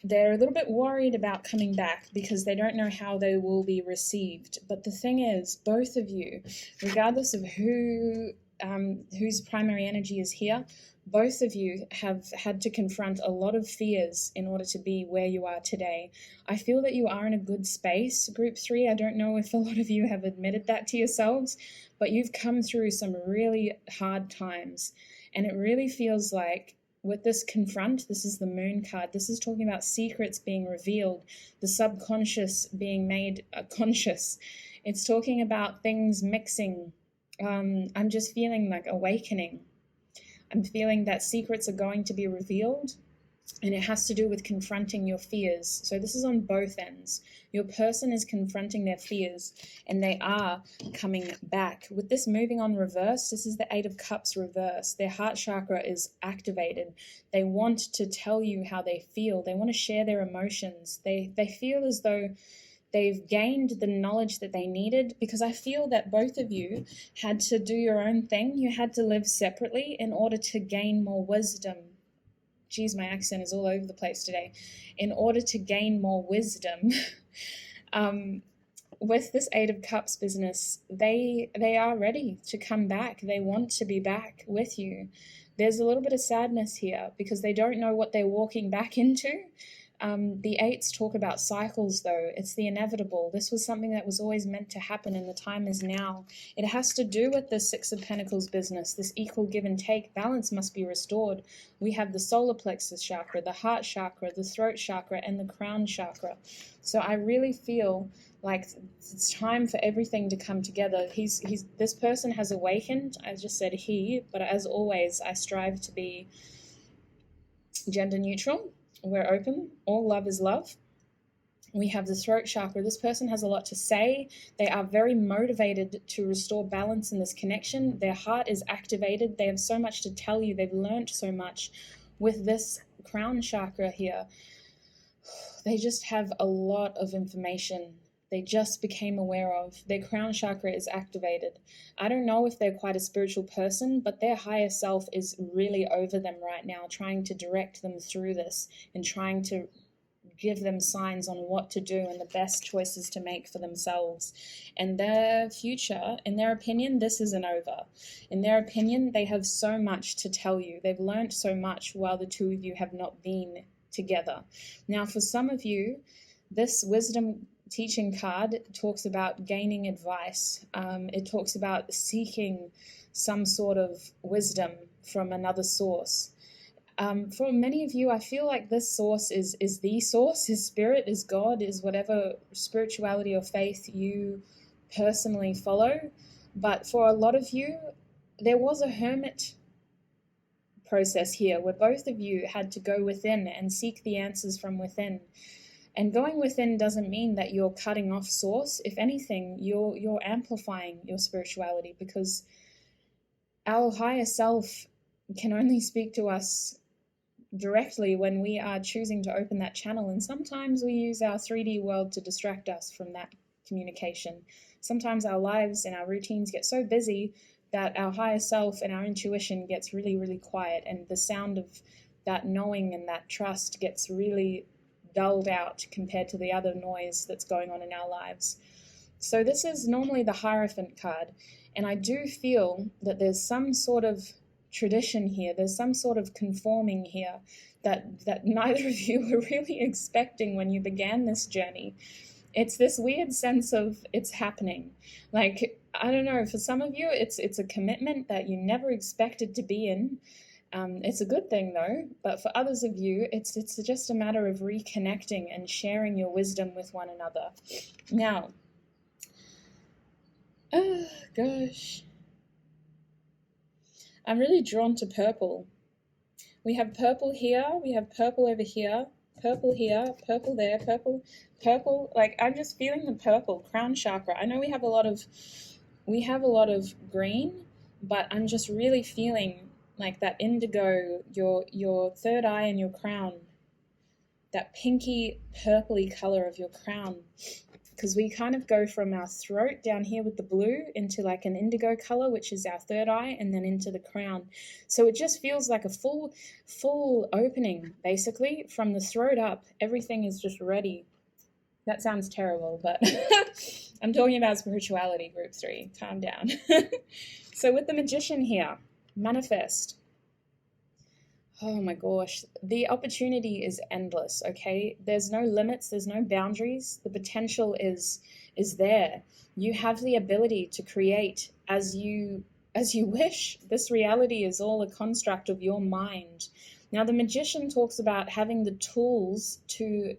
they're a little bit worried about coming back because they don't know how they will be received. But the thing is, both of you, regardless of whose primary energy is here, both of you have had to confront a lot of fears in order to be where you are today. I feel that you are in a good space, group 3. I don't know if a lot of you have admitted that to yourselves, but you've come through some really hard times. And it really feels like with this confront, this is the Moon card. This is talking about secrets being revealed, the subconscious being made conscious. It's talking about things mixing. I'm just feeling like awakening. I'm feeling that secrets are going to be revealed, and it has to do with confronting your fears. So this is on both ends. Your person is confronting their fears, and they are coming back. With this moving on reverse, this is the 8 of Cups reverse. Their heart chakra is activated. They want to tell you how they feel. They want to share their emotions. They feel as though they've gained the knowledge that they needed, because I feel that both of you had to do your own thing. You had to live separately in order to gain more wisdom. Geez, my accent is all over the place today. In order to gain more wisdom. With this 8 of Cups business, they are ready to come back. They want to be back with you. There's a little bit of sadness here because they don't know what they're walking back into. The 8s talk about cycles, though. It's the inevitable. This was something that was always meant to happen, and the time is now. It has to do with the 6 of Pentacles business, this equal give and take. Balance must be restored. We have the solar plexus chakra, the heart chakra, the throat chakra, and the crown chakra. So I really feel like it's time for everything to come together. This person has awakened. I just said he, but as always, I strive to be gender neutral. We're open. All love is love. We have the throat chakra. This person has a lot to say. They are very motivated to restore balance in this connection. Their heart is activated. They have so much to tell you. They've learned so much. With this crown chakra here, they just have a lot of information they just became aware of. Their crown chakra is activated. I don't know if they're quite a spiritual person, but their higher self is really over them right now, trying to direct them through this and trying to give them signs on what to do and the best choices to make for themselves. And their future, in their opinion, this isn't over. In their opinion, they have so much to tell you. They've learned so much while the two of you have not been together. Now, for some of you, this wisdom teaching card talks about gaining advice. It talks about seeking some sort of wisdom from another source. For many of you, I feel like this source is the source, is spirit, is God, is whatever spirituality or faith you personally follow. But for a lot of you, there was a hermit process here where both of you had to go within and seek the answers from within. And going within doesn't mean that you're cutting off source. If anything, you're amplifying your spirituality, because our higher self can only speak to us directly when we are choosing to open that channel. And sometimes we use our 3D world to distract us from that communication. Sometimes our lives and our routines get so busy that our higher self and our intuition gets really, really quiet, and the sound of that knowing and that trust gets really dulled out compared to the other noise that's going on in our lives. So this is normally the Hierophant card, and I do feel that there's some sort of tradition here, there's some sort of conforming here that neither of you were really expecting when you began this journey. It's this weird sense of it's happening. Like, I don't know, for some of you it's a commitment that you never expected to be in. It's a good thing though, but for others of you it's just a matter of reconnecting and sharing your wisdom with one another. Now, oh gosh, I'm really drawn to purple. We have purple here, we have purple over here, purple here, purple there, purple. Like, I'm just feeling the purple, crown chakra. I know we have a lot of green, but I'm just really feeling like that indigo, your third eye and your crown, that pinky purpley color of your crown. Because we kind of go from our throat down here with the blue into like an indigo color, which is our third eye, and then into the crown. So it just feels like a full opening, basically, from the throat up. Everything is just ready. That sounds terrible, but I'm talking about spirituality, group 3. Calm down. So with the Magician here, manifest. Oh my gosh, the opportunity is endless, okay? There's no limits, there's no boundaries. The potential is there. You have the ability to create as you wish. This reality is all a construct of your mind. Now, the Magician talks about having the tools to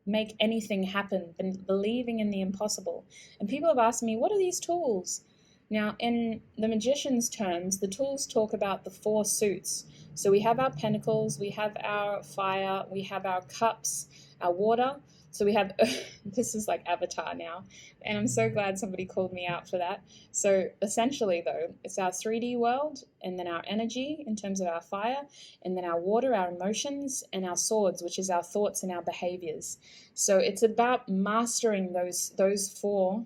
make anything happen and believing in the impossible. And people have asked me, what are these tools? Now, in the Magician's terms, the tools talk about the 4 suits. So we have our pentacles, we have our fire, we have our cups, our water. So we have, this is like Avatar now, and I'm so glad somebody called me out for that. So essentially though, it's our 3D world, and then our energy in terms of our fire, and then our water, our emotions, and our swords, which is our thoughts and our behaviors. So it's about mastering those 4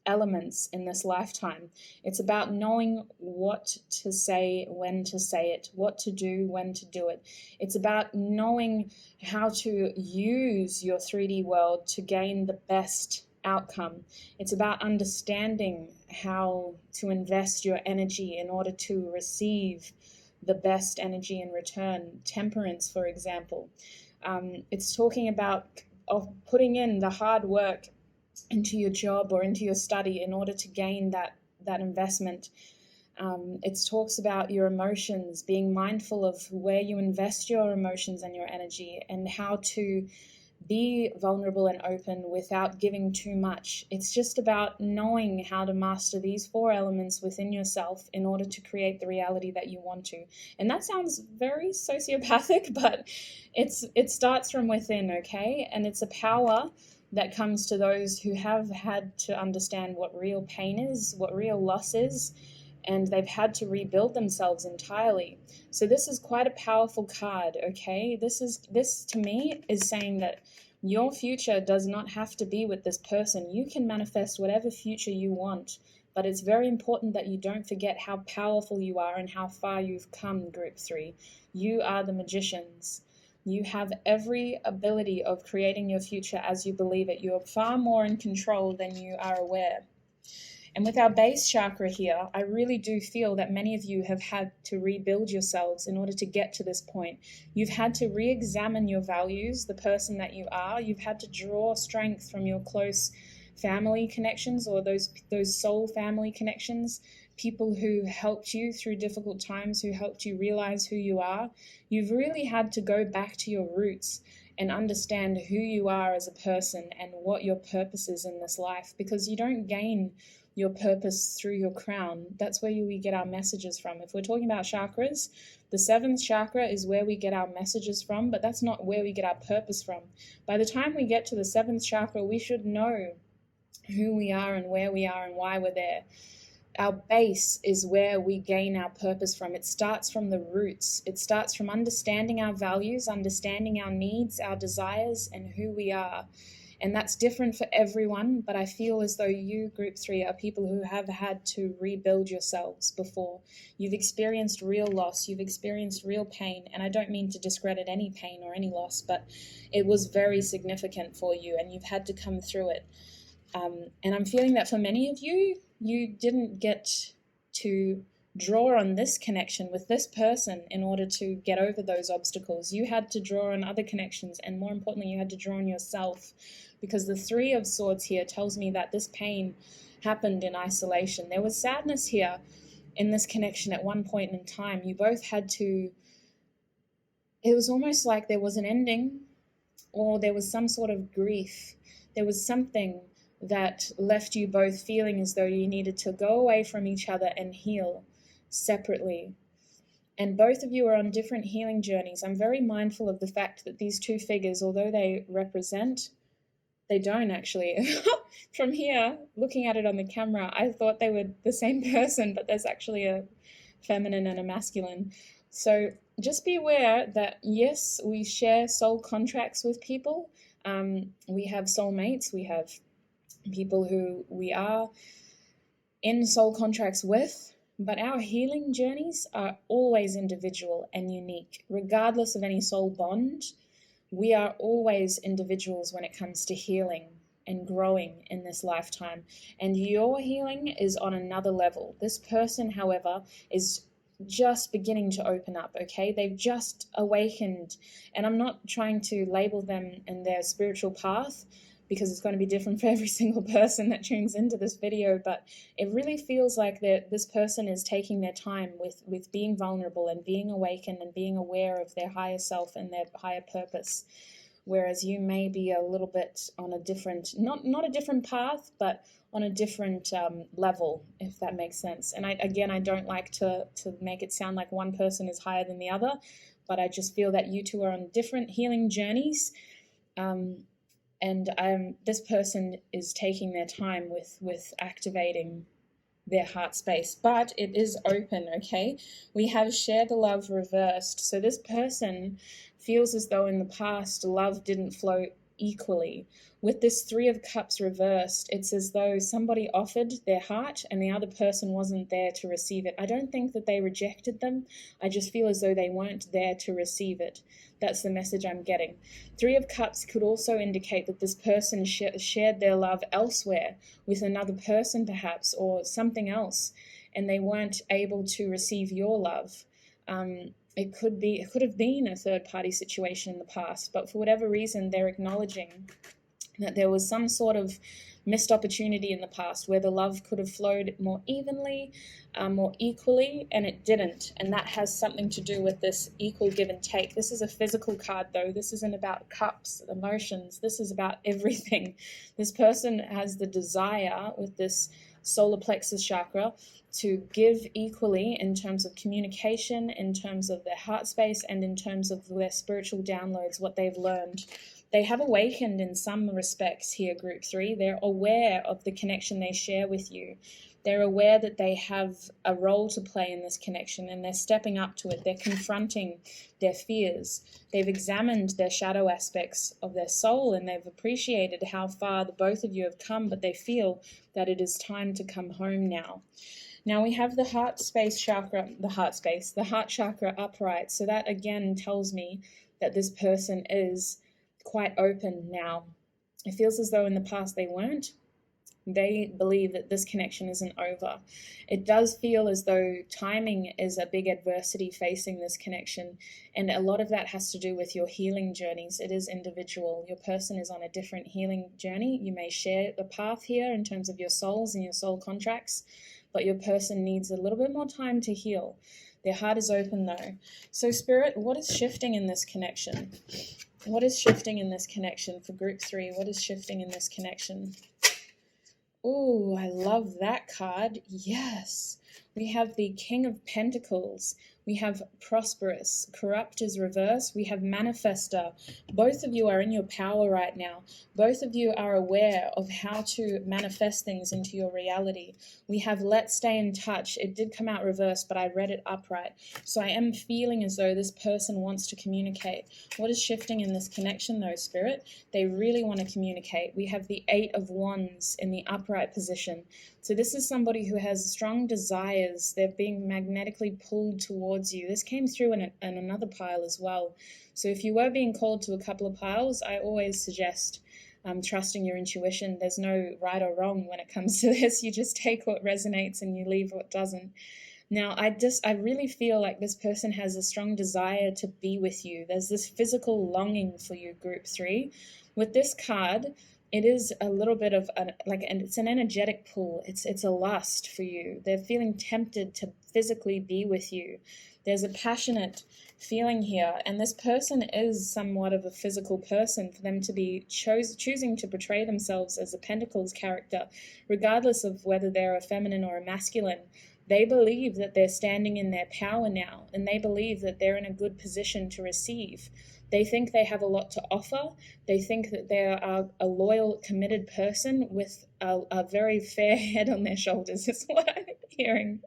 elements in this lifetime. It's about knowing what to say, when to say it, what to do, when to do it. It's about knowing how to use your 3D world to gain the best outcome. It's about understanding how to invest your energy in order to receive the best energy in return. Temperance, for example. It's talking about putting in the hard work into your job or into your study in order to gain that investment. It talks about your emotions, being mindful of where you invest your emotions and your energy, and how to be vulnerable and open without giving too much. It's just about knowing how to master these 4 elements within yourself in order to create the reality that you want to. And that sounds very sociopathic, but it starts from within, okay? And it's a power that comes to those who have had to understand what real pain is, what real loss is, and they've had to rebuild themselves entirely. So this is quite a powerful card, okay? This to me is saying that your future does not have to be with this person. You can manifest whatever future you want, but it's very important that you don't forget how powerful you are and how far you've come, group 3. You are the magicians. You have every ability of creating your future as you believe it. You are far more in control than you are aware. And with our base chakra here, I really do feel that many of you have had to rebuild yourselves in order to get to this point. You've had to re-examine your values, the person that you are. You've had to draw strength from your close family connections, or those soul family connections, people who helped you through difficult times, who helped you realize who you are. You've really had to go back to your roots and understand who you are as a person and what your purpose is in this life, because you don't gain your purpose through your crown. That's where we get our messages from. If we're talking about chakras, the seventh chakra is where we get our messages from, but that's not where we get our purpose from. By the time we get to the seventh chakra, we should know who we are and where we are and why we're there. Our base is where we gain our purpose from. It starts from the roots. It starts from understanding our values, understanding our needs, our desires, and who we are. And that's different for everyone, but I feel as though you, group 3, are people who have had to rebuild yourselves before. You've experienced real loss, you've experienced real pain, and I don't mean to discredit any pain or any loss, but it was very significant for you, and you've had to come through it. And I'm feeling that for many of you, you didn't get to draw on this connection with this person in order to get over those obstacles. You had to draw on other connections, and more importantly, you had to draw on yourself, because the 3 of Swords here tells me that this pain happened in isolation. There was sadness here in this connection at one point in time. You both had to, it was almost like there was an ending, or there was some sort of grief. There was something that left you both feeling as though you needed to go away from each other and heal separately. And both of you are on different healing journeys. I'm very mindful of the fact that these 2 figures, although they represent, they don't actually. From here, looking at it on the camera, I thought they were the same person, but there's actually a feminine and a masculine. So just be aware that, yes, we share soul contracts with people. We have soulmates. We have people who we are in soul contracts with, but our healing journeys are always individual and unique. Regardless of any soul bond, we are always individuals when it comes to healing and growing in this lifetime. And your healing is on another level. This person, however, is just beginning to open up, okay? They've just awakened. And I'm not trying to label them in their spiritual path, because it's going to be different for every single person that tunes into this video, but it really feels like that this person is taking their time with being vulnerable and being awakened and being aware of their higher self and their higher purpose, whereas you may be a little bit on a different, not a different path, but on a different level, if that makes sense. And I don't like to make it sound like one person is higher than the other, but I just feel that you two are on different healing journeys. And this person is taking their time with activating their heart space, but it is open, okay? We have share the love reversed. So this person feels as though in the past love didn't flow equally. With this 3 of Cups reversed, it's as though somebody offered their heart and the other person wasn't there to receive it. I don't think that they rejected them. I just feel as though they weren't there to receive it. That's the message I'm getting. 3 of Cups could also indicate that this person shared their love elsewhere with another person perhaps, or something else, and they weren't able to receive your love. It could have been a third-party situation in the past, but for whatever reason, they're acknowledging that there was some sort of missed opportunity in the past where the love could have flowed more evenly, more equally, and it didn't. And that has something to do with this equal give and take. This is a physical card, though. This isn't about cups, emotions. This is about everything. This person has the desire with this solar plexus chakra to give equally in terms of communication, in terms of their heart space, and in terms of their spiritual downloads, what they've learned. They have awakened in some respects here, Group 3. They're aware of the connection they share with you. They're aware that they have a role to play in this connection, and they're stepping up to it. They're confronting their fears. They've examined their shadow aspects of their soul, and they've appreciated how far the both of you have come, but they feel that it is time to come home now. Now we have the heart chakra upright. So that again tells me that this person is quite open now. It feels as though in the past they weren't. They believe that this connection isn't over. It does feel as though timing is a big adversity facing this connection, and a lot of that has to do with your healing journeys. It is individual. Your person is on a different healing journey. You may share the path here in terms of your souls and your soul contracts, but your person needs a little bit more time to heal. Their heart is open though. So Spirit, what is shifting in this connection? What is shifting in this connection for group 3? What is shifting in this connection? Oh, I love that card. Yes. We have the King of Pentacles. We have Prosperous. Corrupt is reverse. We have Manifester. Both of you are in your power right now. Both of you are aware of how to manifest things into your reality. We have Let's Stay in Touch. It did come out reverse, but I read it upright. So I am feeling as though this person wants to communicate. What is shifting in this connection though, Spirit? They really want to communicate. We have the 8 of Wands in the upright position. So this is somebody who has strong desires. They're being magnetically pulled towards you. This came through in another pile as well. So if you were being called to a couple of piles, I always suggest trusting your intuition. There's no right or wrong when it comes to this. You just take what resonates and you leave what doesn't. Now, I really feel like this person has a strong desire to be with you. There's this physical longing for you, group 3. With this card, it is a little bit of and it's an energetic pull. It's a lust for you. They're feeling tempted to physically be with you. There's a passionate feeling here, and this person is somewhat of a physical person. For them to be choosing to portray themselves as a Pentacles character, regardless of whether they're a feminine or a masculine, they believe that they're standing in their power now, and they believe that they're in a good position to receive. They think they have a lot to offer. They think that they are a loyal, committed person with a very fair head on their shoulders, is what I'm hearing.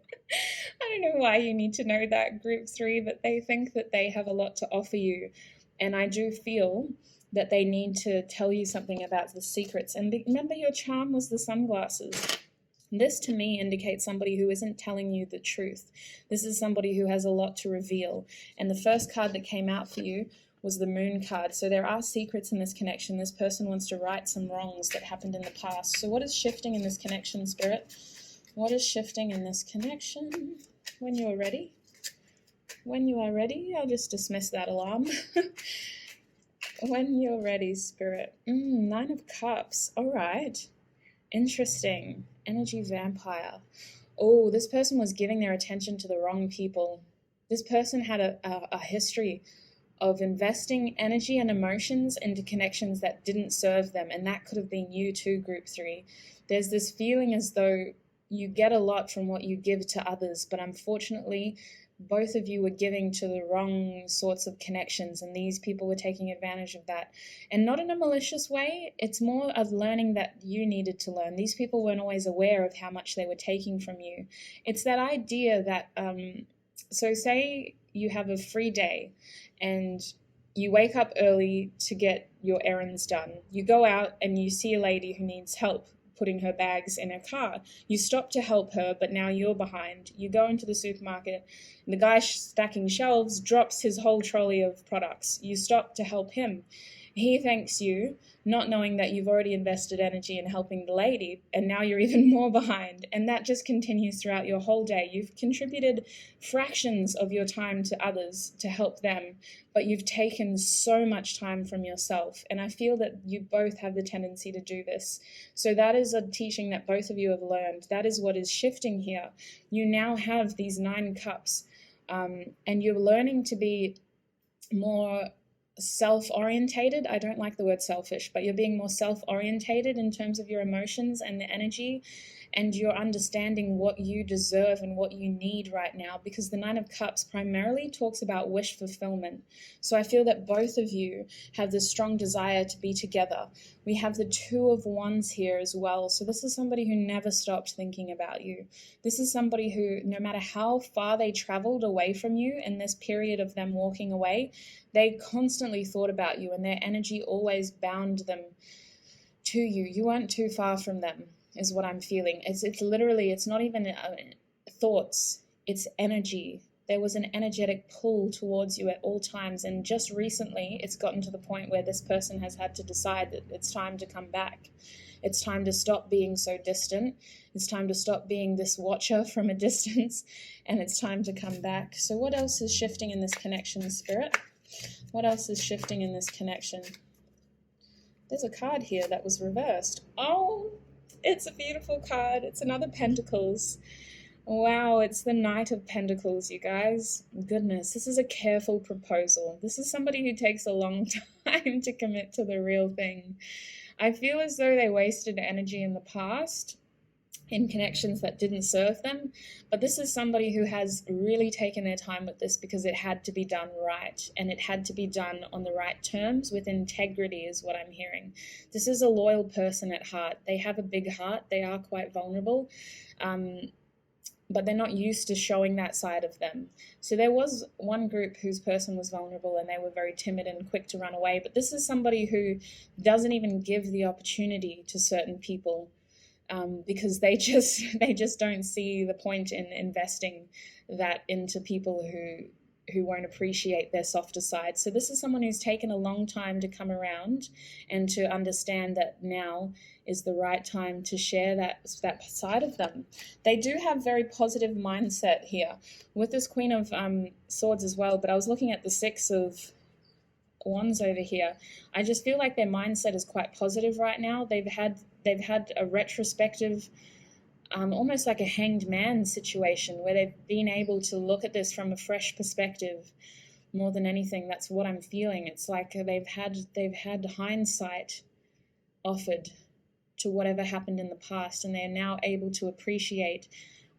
I don't know why you need to know that, group 3, but they think that they have a lot to offer you. And I do feel that they need to tell you something about the secrets. And remember, your charm was the sunglasses. This to me indicates somebody who isn't telling you the truth. This is somebody who has a lot to reveal. And the first card that came out for you was the Moon card. So there are secrets in this connection. This person wants to right some wrongs that happened in the past. So what is shifting in this connection, Spirit? What is shifting in this connection? When you are ready. When you are ready, I'll just dismiss that alarm. When you're ready, Spirit. 9 of Cups. All right. Interesting. Energy vampire. Oh, this person was giving their attention to the wrong people. This person had a history of investing energy and emotions into connections that didn't serve them, and that could have been you too, group 3. There's this feeling as though you get a lot from what you give to others, but unfortunately, both of you were giving to the wrong sorts of connections, and these people were taking advantage of that. And not in a malicious way. It's more of learning that you needed to learn. These people weren't always aware of how much they were taking from you. It's that idea that, so say you have a free day and you wake up early to get your errands done. You go out and you see a lady who needs help putting her bags in her car. You stop to help her, but now you're behind. You go into the supermarket, and the guy stacking shelves drops his whole trolley of products. You stop to help him. He thanks you, not knowing that you've already invested energy in helping the lady, and now you're even more behind. And that just continues throughout your whole day. You've contributed fractions of your time to others to help them, but you've taken so much time from yourself. And I feel that you both have the tendency to do this. So that is a teaching that both of you have learned. That is what is shifting here. You now have these 9 cups, and you're learning to be more self-orientated. I don't like the word selfish, but you're being more self-orientated in terms of your emotions and the energy, and you're understanding what you deserve and what you need right now, because the 9 of Cups primarily talks about wish fulfillment. So I feel that both of you have this strong desire to be together. We have the 2 of Wands here as well. So this is somebody who never stopped thinking about you. This is somebody who, no matter how far they traveled away from you in this period of them walking away, they constantly thought about you, and their energy always bound them to you. You weren't too far from them, is what I'm feeling. It's literally, it's not even thoughts, it's energy. There was an energetic pull towards you at all times, and just recently it's gotten to the point where this person has had to decide that it's time to come back. It's time to stop being so distant. It's time to stop being this watcher from a distance, and it's time to come back. So what else is shifting in this connection, Spirit? What else is shifting in this connection? There's a card here that was reversed. Oh, it's a beautiful card. It's another Pentacles. Wow, it's the Knight of Pentacles, you guys. Goodness, this is a careful proposal. This is somebody who takes a long time to commit to the real thing. I feel as though they wasted energy in the past in connections that didn't serve them, but this is somebody who has really taken their time with this because it had to be done right, and it had to be done on the right terms with integrity is what I'm hearing. This is a loyal person at heart. They have a big heart. They are quite vulnerable, but they're not used to showing that side of them. So there was one group whose person was vulnerable and they were very timid and quick to run away, but this is somebody who doesn't even give the opportunity to certain people, because they just don't see the point in investing that into people who won't appreciate their softer side. So this is someone who's taken a long time to come around and to understand that now is the right time to share that side of them. They do have very positive mindset here with this Queen of Swords as well, but I was looking at the Six of Wands over here. I just feel like their mindset is quite positive right now. They've had a retrospective, almost like a hanged man situation where they've been able to look at this from a fresh perspective more than anything. That's what I'm feeling. It's like they've had hindsight offered to whatever happened in the past, and they're now able to appreciate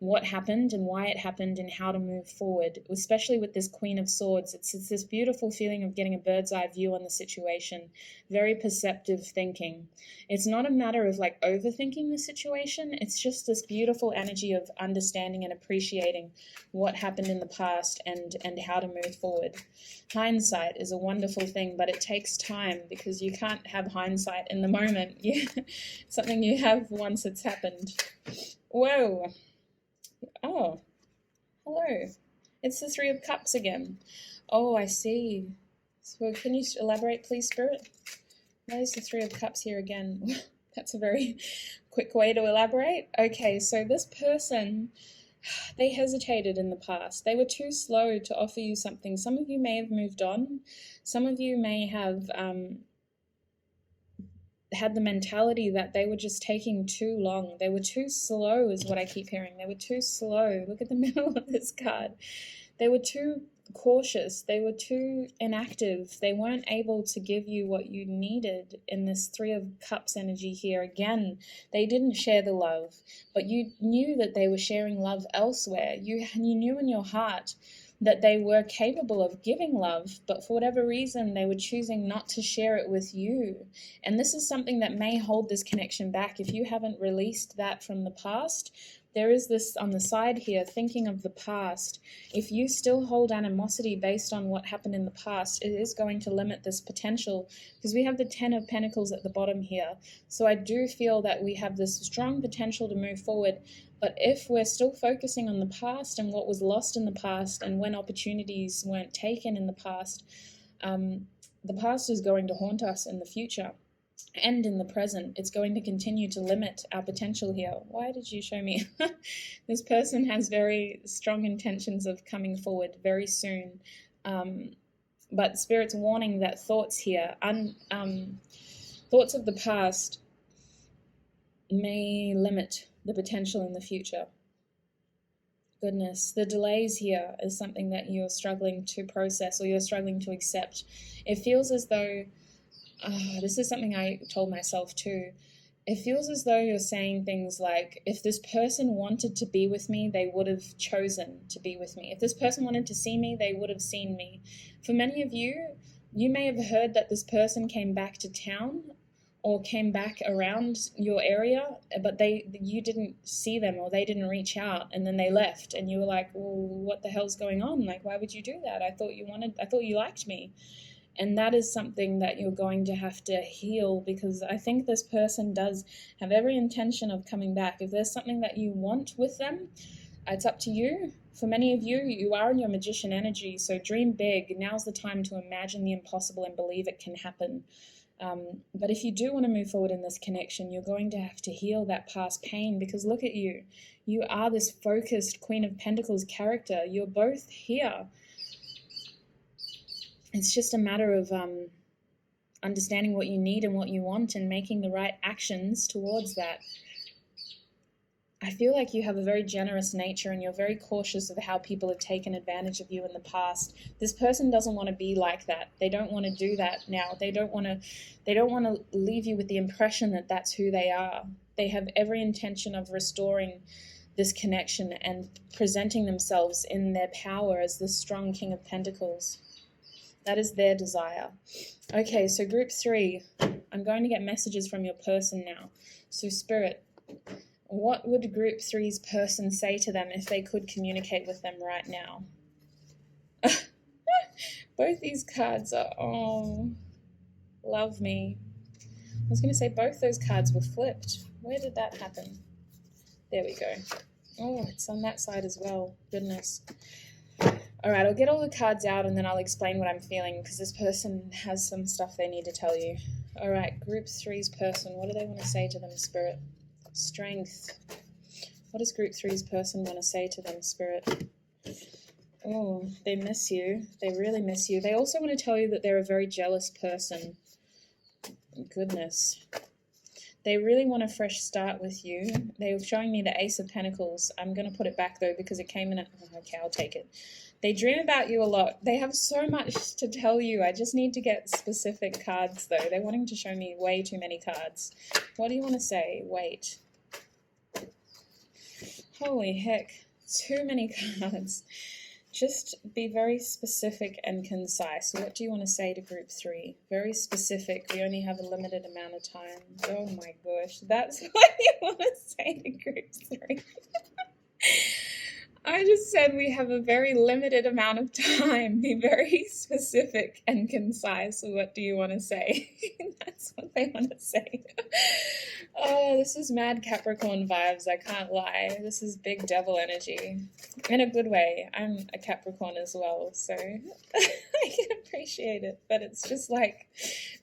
what happened and why it happened and how to move forward, especially with this Queen of Swords. It's this beautiful feeling of getting a bird's eye view on the situation, very perceptive thinking. It's not a matter of like overthinking the situation. It's just this beautiful energy of understanding and appreciating what happened in the past and how to move forward. Hindsight is a wonderful thing, but it takes time because you can't have hindsight in the moment. It's something you have once it's happened. Whoa. Oh, hello. It's the Three of Cups again. Oh, I see. So can you elaborate, please, Spirit? There's the Three of Cups here again. That's a very quick way to elaborate. Okay, so this person, they hesitated in the past. They were too slow to offer you something. Some of you may have moved on. Some of you may have had the mentality that they were just taking too long. They were too slow is what I keep hearing. They were too slow. Look at the middle of this card. They were too cautious. They were too inactive. They weren't able to give you what you needed in this Three of Cups energy here. Again, they didn't share the love, but you knew that they were sharing love elsewhere. You knew in your heart that they were capable of giving love, but for whatever reason, they were choosing not to share it with you. And this is something that may hold this connection back. If you haven't released that from the past, there is this on the side here, thinking of the past. If you still hold animosity based on what happened in the past, it is going to limit this potential, because we have the Ten of Pentacles at the bottom here. So I do feel that we have this strong potential to move forward. But if we're still focusing on the past and what was lost in the past and when opportunities weren't taken in the past is going to haunt us in the future and in the present. It's going to continue to limit our potential here. Why did you show me? This person has very strong intentions of coming forward very soon. But Spirit's warning that thoughts here, thoughts of the past may limit the potential in the future. Goodness, the delays here is something that you're struggling to process or you're struggling to accept. It feels as though, this is something I told myself too, it feels as though you're saying things like, if this person wanted to be with me, they would have chosen to be with me. If this person wanted to see me, they would have seen me. For many of you, you may have heard that this person came back to town or came back around your area, but you didn't see them or they didn't reach out, and then they left, and you were like, well, what the hell's going on? Like, why would you do that? I thought you liked me. And that is something that you're going to have to heal, because I think this person does have every intention of coming back. If there's something that you want with them, It's up to you. For many of you, you are in your magician energy, so dream big. Now's the time to imagine the impossible and believe it can happen. But if you do want to move forward in this connection, you're going to have to heal that past pain, because look at you. You are this focused Queen of Pentacles character. You're both here. It's just a matter of understanding what you need and what you want and making the right actions towards that. I feel like you have a very generous nature and you're very cautious of how people have taken advantage of you in the past. This person doesn't want to be like that. They don't want to do that now. They don't want to leave you with the impression that that's who they are. They have every intention of restoring this connection and presenting themselves in their power as the strong King of Pentacles. That is their desire. Okay, so group 3, I'm going to get messages from your person now. So Spirit, what would group 3's person say to them if they could communicate with them right now? Both these cards are, oh, love me. I was going to say both those cards were flipped. Where did that happen? There we go. Oh, it's on that side as well. Goodness. All right, I'll get all the cards out and then I'll explain what I'm feeling, because this person has some stuff they need to tell you. All right, group 3's person, what do they want to say to them, Spirit? Strength. What does group 3's person want to say to them, Spirit? Oh, they miss you. They really miss you. They also want to tell you that they're a very jealous person. Goodness. They really want a fresh start with you. They were showing me the Ace of Pentacles. I'm going to put it back, though, because it came in. Okay, I'll take it. They dream about you a lot. They have so much to tell you. I just need to get specific cards, though. They're wanting to show me way too many cards. What do you want to say? Wait. Holy heck. Too many cards. Just be very specific and concise. What do you want to say to group 3? Very specific. We only have a limited amount of time. Oh my gosh. That's what you want to say to group 3. I just said we have a very limited amount of time. Be very specific and concise. What do you want to say? That's what they want to say. Oh, this is mad Capricorn vibes. I can't lie. This is big devil energy. In a good way. I'm a Capricorn as well, so I can appreciate it. But it's just like,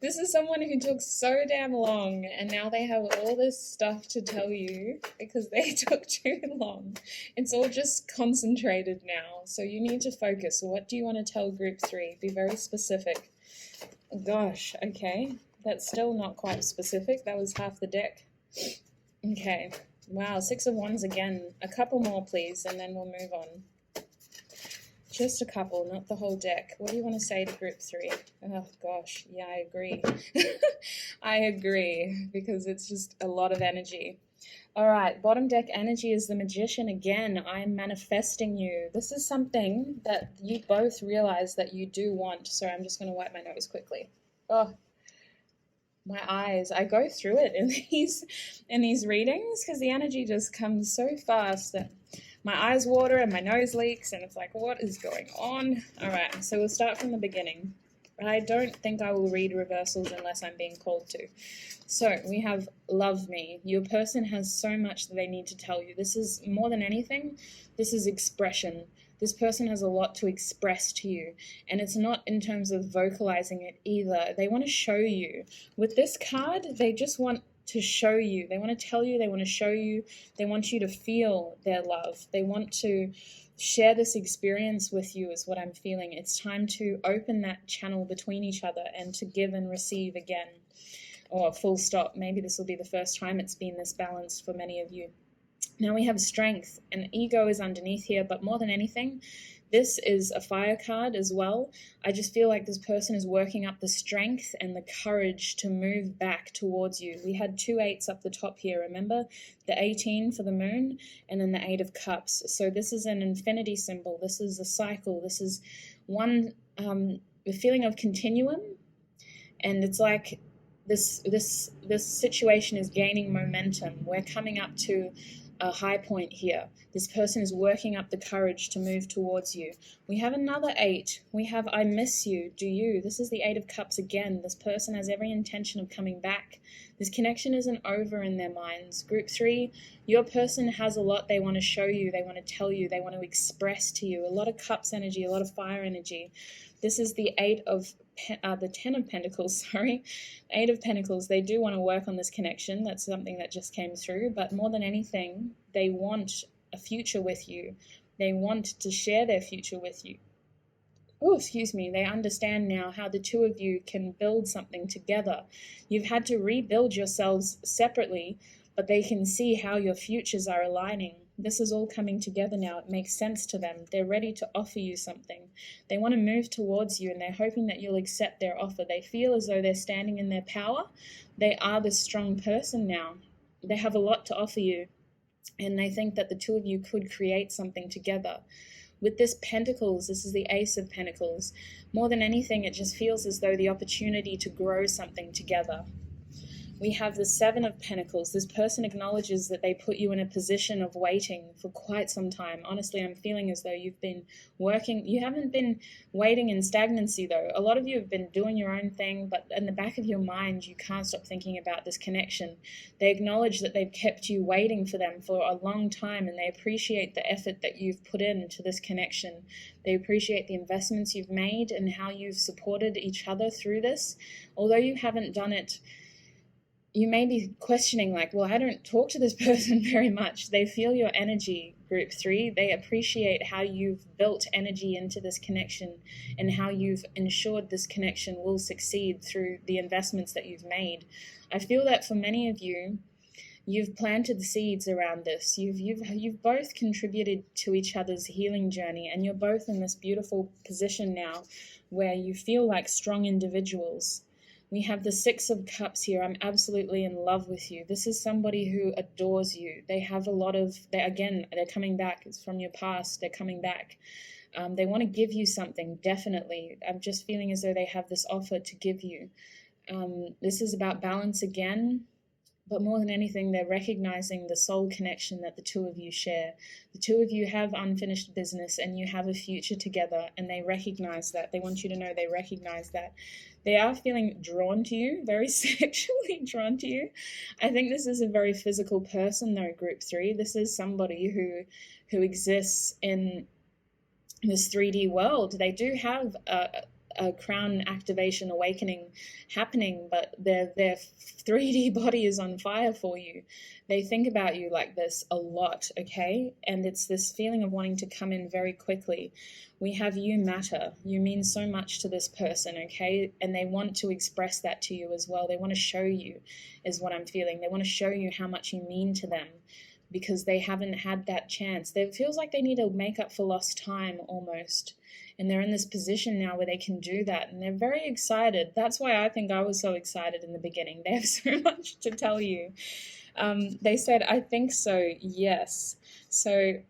this is someone who took so damn long, and now they have all this stuff to tell you because they took too long. It's all just concentrated now, so you need to focus. What do you want to tell group 3? Be very specific. Gosh, okay. That's still not quite specific. That was half the deck. Okay. Wow, 6 of Wands again. A couple more, please, and then we'll move on. Just a couple, not the whole deck. What do you want to say to group 3? Oh, gosh. Yeah, I agree. I agree, because it's just a lot of energy. All right, bottom deck energy is the Magician again. I am manifesting you. This is something that you both realize that you do want. So I'm just going to wipe my nose quickly. Oh, my eyes. I go through it in these readings because the energy just comes so fast that my eyes water and my nose leaks and it's like, what is going on? All right, so we'll start from the beginning. I don't think I will read reversals unless I'm being called to. So we have love me. Your person has so much that they need to tell you. This is more than anything, this is expression. This person has a lot to express to you, and it's not in terms of vocalizing it either. They want to show you. With this card, they just want to show you. They want to tell you, they want to show you, they want you to feel their love. They want to share this experience with you is what I'm feeling. It's time to open that channel between each other and to give and receive again. Or full stop. Maybe this will be the first time it's been this balanced for many of you. Now we have strength, and ego is underneath here, but more than anything, this is a fire card as well. I just feel like this person is working up the strength and the courage to move back towards you. We had 2 8s up the top here, remember? The 18 for the moon, and then the 8 of cups. So this is an infinity symbol. This is a cycle. This is one, the feeling of continuum, and it's like this situation is gaining momentum. We're coming up to a high point here. This person is working up the courage to move towards you. We have another 8. We have I miss you, do you? This is the 8 of cups again. This person has every intention of coming back This connection isn't over in their minds. Group 3, your person has a lot they want to show you, they want to tell you, they want to express to you. A lot of cups energy, a lot of fire energy. This is the 10 of Pentacles, sorry. 8 of Pentacles, they do want to work on this connection. That's something that just came through. But more than anything, they want a future with you. They want to share their future with you. Oh, excuse me. They understand now how the two of you can build something together. You've had to rebuild yourselves separately, but they can see how your futures are aligning. This is all coming together now. It makes sense to them. They're ready to offer you something. They want to move towards you, and they're hoping that you'll accept their offer. They feel as though they're standing in their power. They are the strong person now. They have a lot to offer you, and they think that the two of you could create something together. With this Pentacles, this is the Ace of Pentacles. More than anything, it just feels as though the opportunity to grow something together. We have the 7 of Pentacles. This person acknowledges that they put you in a position of waiting for quite some time. Honestly, I'm feeling as though you've been working. You haven't been waiting in stagnancy, though. A lot of you have been doing your own thing, but in the back of your mind, you can't stop thinking about this connection. They acknowledge that they've kept you waiting for them for a long time, and they appreciate the effort that you've put into this connection. They appreciate the investments you've made and how you've supported each other through this. Although you haven't done it, you may be questioning, like, well, I don't talk to this person very much. They feel your energy, Group 3. They appreciate how you've built energy into this connection and how you've ensured this connection will succeed through the investments that you've made. I feel that for many of you, you've planted seeds around this. You've both contributed to each other's healing journey, and you're both in this beautiful position now where you feel like strong individuals. We have the 6 of Cups here. I'm absolutely in love with you. This is somebody who adores you. They have a lot of, they're coming back. It's from your past. They're coming back. They want to give you something, definitely. I'm just feeling as though they have this offer to give you. This is about balance again. But more than anything, they're recognizing the soul connection that the two of you share. The two of you have unfinished business and you have a future together, and they recognize that. They want you to know they recognize that. They are feeling drawn to you, very sexually drawn to you. I think this is a very physical person, though, Group 3. This is somebody who exists in this 3D world. They do have a crown activation awakening happening, but their 3D body is on fire for you. They think about you like this a lot, okay? And it's this feeling of wanting to come in very quickly. We have you matter. You mean so much to this person, okay? And they want to express that to you as well. They want to show you, is what I'm feeling. They want to show you how much you mean to them, because they haven't had that chance. It feels like they need to make up for lost time almost. And they're in this position now where they can do that. And they're very excited. That's why I think I was so excited in the beginning. They have so much to tell you. They said, I think so, yes. So,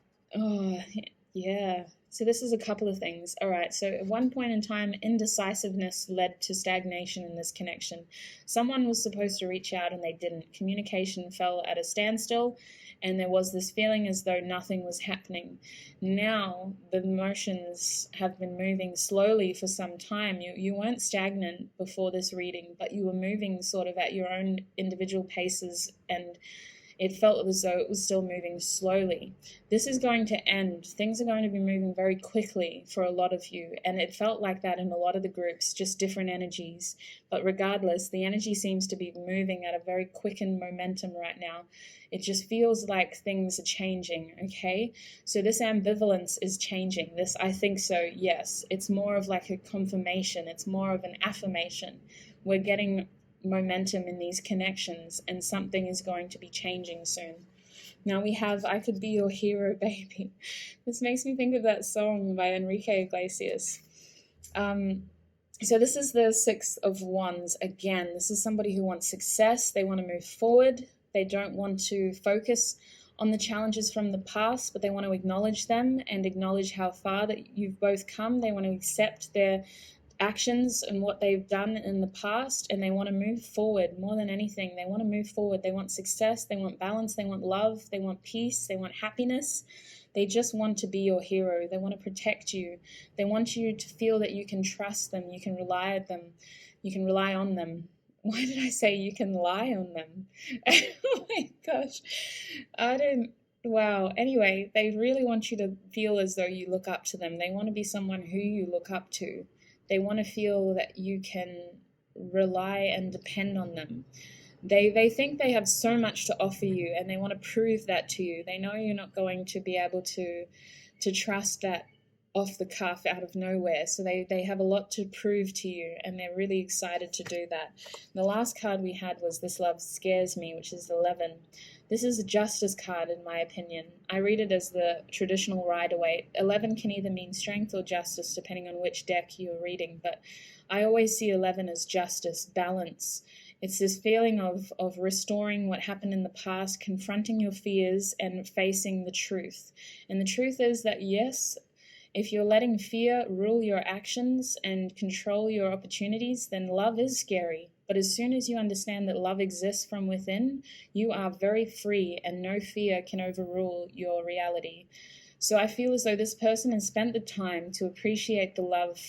yeah. So this is a couple of things. All right. So at one point in time, indecisiveness led to stagnation in this connection. Someone was supposed to reach out and they didn't. Communication fell at a standstill, and there was this feeling as though nothing was happening. Now the emotions have been moving slowly for some time. You weren't stagnant before this reading, but you were moving sort of at your own individual paces, and it felt as though it was still moving slowly. This is going to end. Things are going to be moving very quickly for a lot of you, and it felt like that in a lot of the groups, just different energies. But regardless, the energy seems to be moving at a very quickened momentum right now. It just feels like things are changing, okay? So this ambivalence is changing. This, I think so, yes. It's more of like a confirmation. It's more of an affirmation. We're getting momentum in these connections, and something is going to be changing soon. Now we have I Could Be Your Hero, Baby. This makes me think of that song by Enrique Iglesias. So this is the 6 of Wands again. This is somebody who wants success. They want to move forward. They don't want to focus on the challenges from the past, but they want to acknowledge them and acknowledge how far that you've both come. They want to accept their actions and what they've done in the past, and they want to move forward more than anything. They want to move forward. They want success. They want balance. They want love. They want peace. They want happiness. They just want to be your hero. They want to protect you. They want you to feel that you can trust them. You can rely on them. Why did I say you can lie on them? Oh my gosh. I don't. Wow. Anyway, they really want you to feel as though you look up to them. They want to be someone who you look up to. They want to feel that you can rely and depend on them. They think they have so much to offer you, and they want to prove that to you. They know you're not going to be able to trust that off the cuff out of nowhere. So they have a lot to prove to you, and they're really excited to do that. The last card we had was This Love Scares Me, which is 11. This is a justice card, in my opinion. I read it as the traditional Rider-Waite. 11 can either mean strength or justice, depending on which deck you're reading, but I always see 11 as justice, balance. It's this feeling of restoring what happened in the past, confronting your fears, and facing the truth. And the truth is that, yes, if you're letting fear rule your actions and control your opportunities, then love is scary. But as soon as you understand that love exists from within, you are very free, and no fear can overrule your reality. So I feel as though this person has spent the time to appreciate the love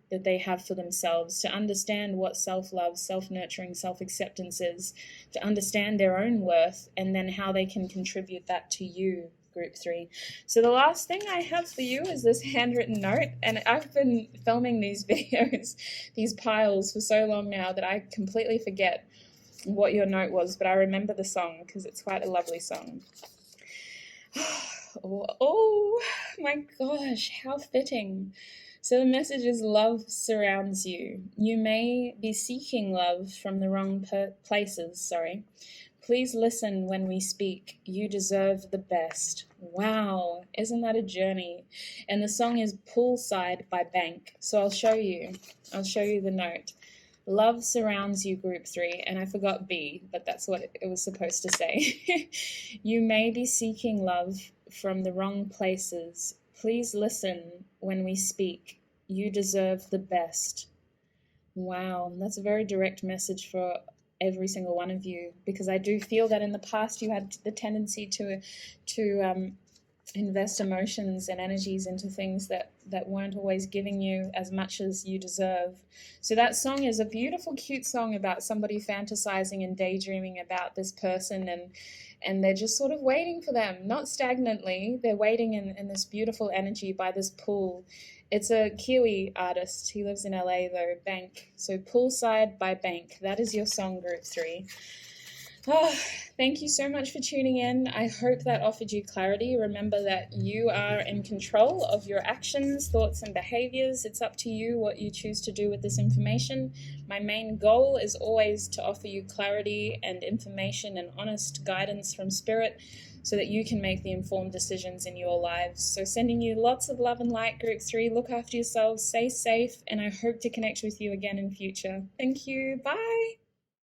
that they have for themselves, to understand what self-love, self-nurturing, self-acceptance is, to understand their own worth, and then how they can contribute that to you, Group 3. So the last thing I have for you is this handwritten note, and I've been filming these videos, these piles, for so long now that I completely forget what your note was, but I remember the song because it's quite a lovely song. Oh my gosh, how fitting. So the message is love surrounds you. You may be seeking love from the wrong places, Please listen when we speak. You deserve the best. Wow, isn't that a journey? And the song is Poolside by Bank. So I'll show you the note. Love surrounds you, Group 3, and I forgot B, but that's what it was supposed to say. You may be seeking love from the wrong places. Please listen when we speak. You deserve the best. Wow, that's a very direct message for every single one of you, because I do feel that in the past you had the tendency to invest emotions and energies into things that weren't always giving you as much as you deserve. So that song is a beautiful, cute song about somebody fantasizing and daydreaming about this person, and they're just sort of waiting for them, not stagnantly. They're waiting in this beautiful energy by this pool. It's a Kiwi artist. He lives in LA though, Bank. So Poolside by Bank. That is your song, Group 3. Oh, thank you so much for tuning in. I hope that offered you clarity. Remember that you are in control of your actions, thoughts, and behaviors. It's up to you what you choose to do with this information. My main goal is always to offer you clarity and information and honest guidance from Spirit, so that you can make the informed decisions in your lives. So sending you lots of love and light, Group 3. Look after yourselves, stay safe, and I hope to connect with you again in future. Thank you. Bye.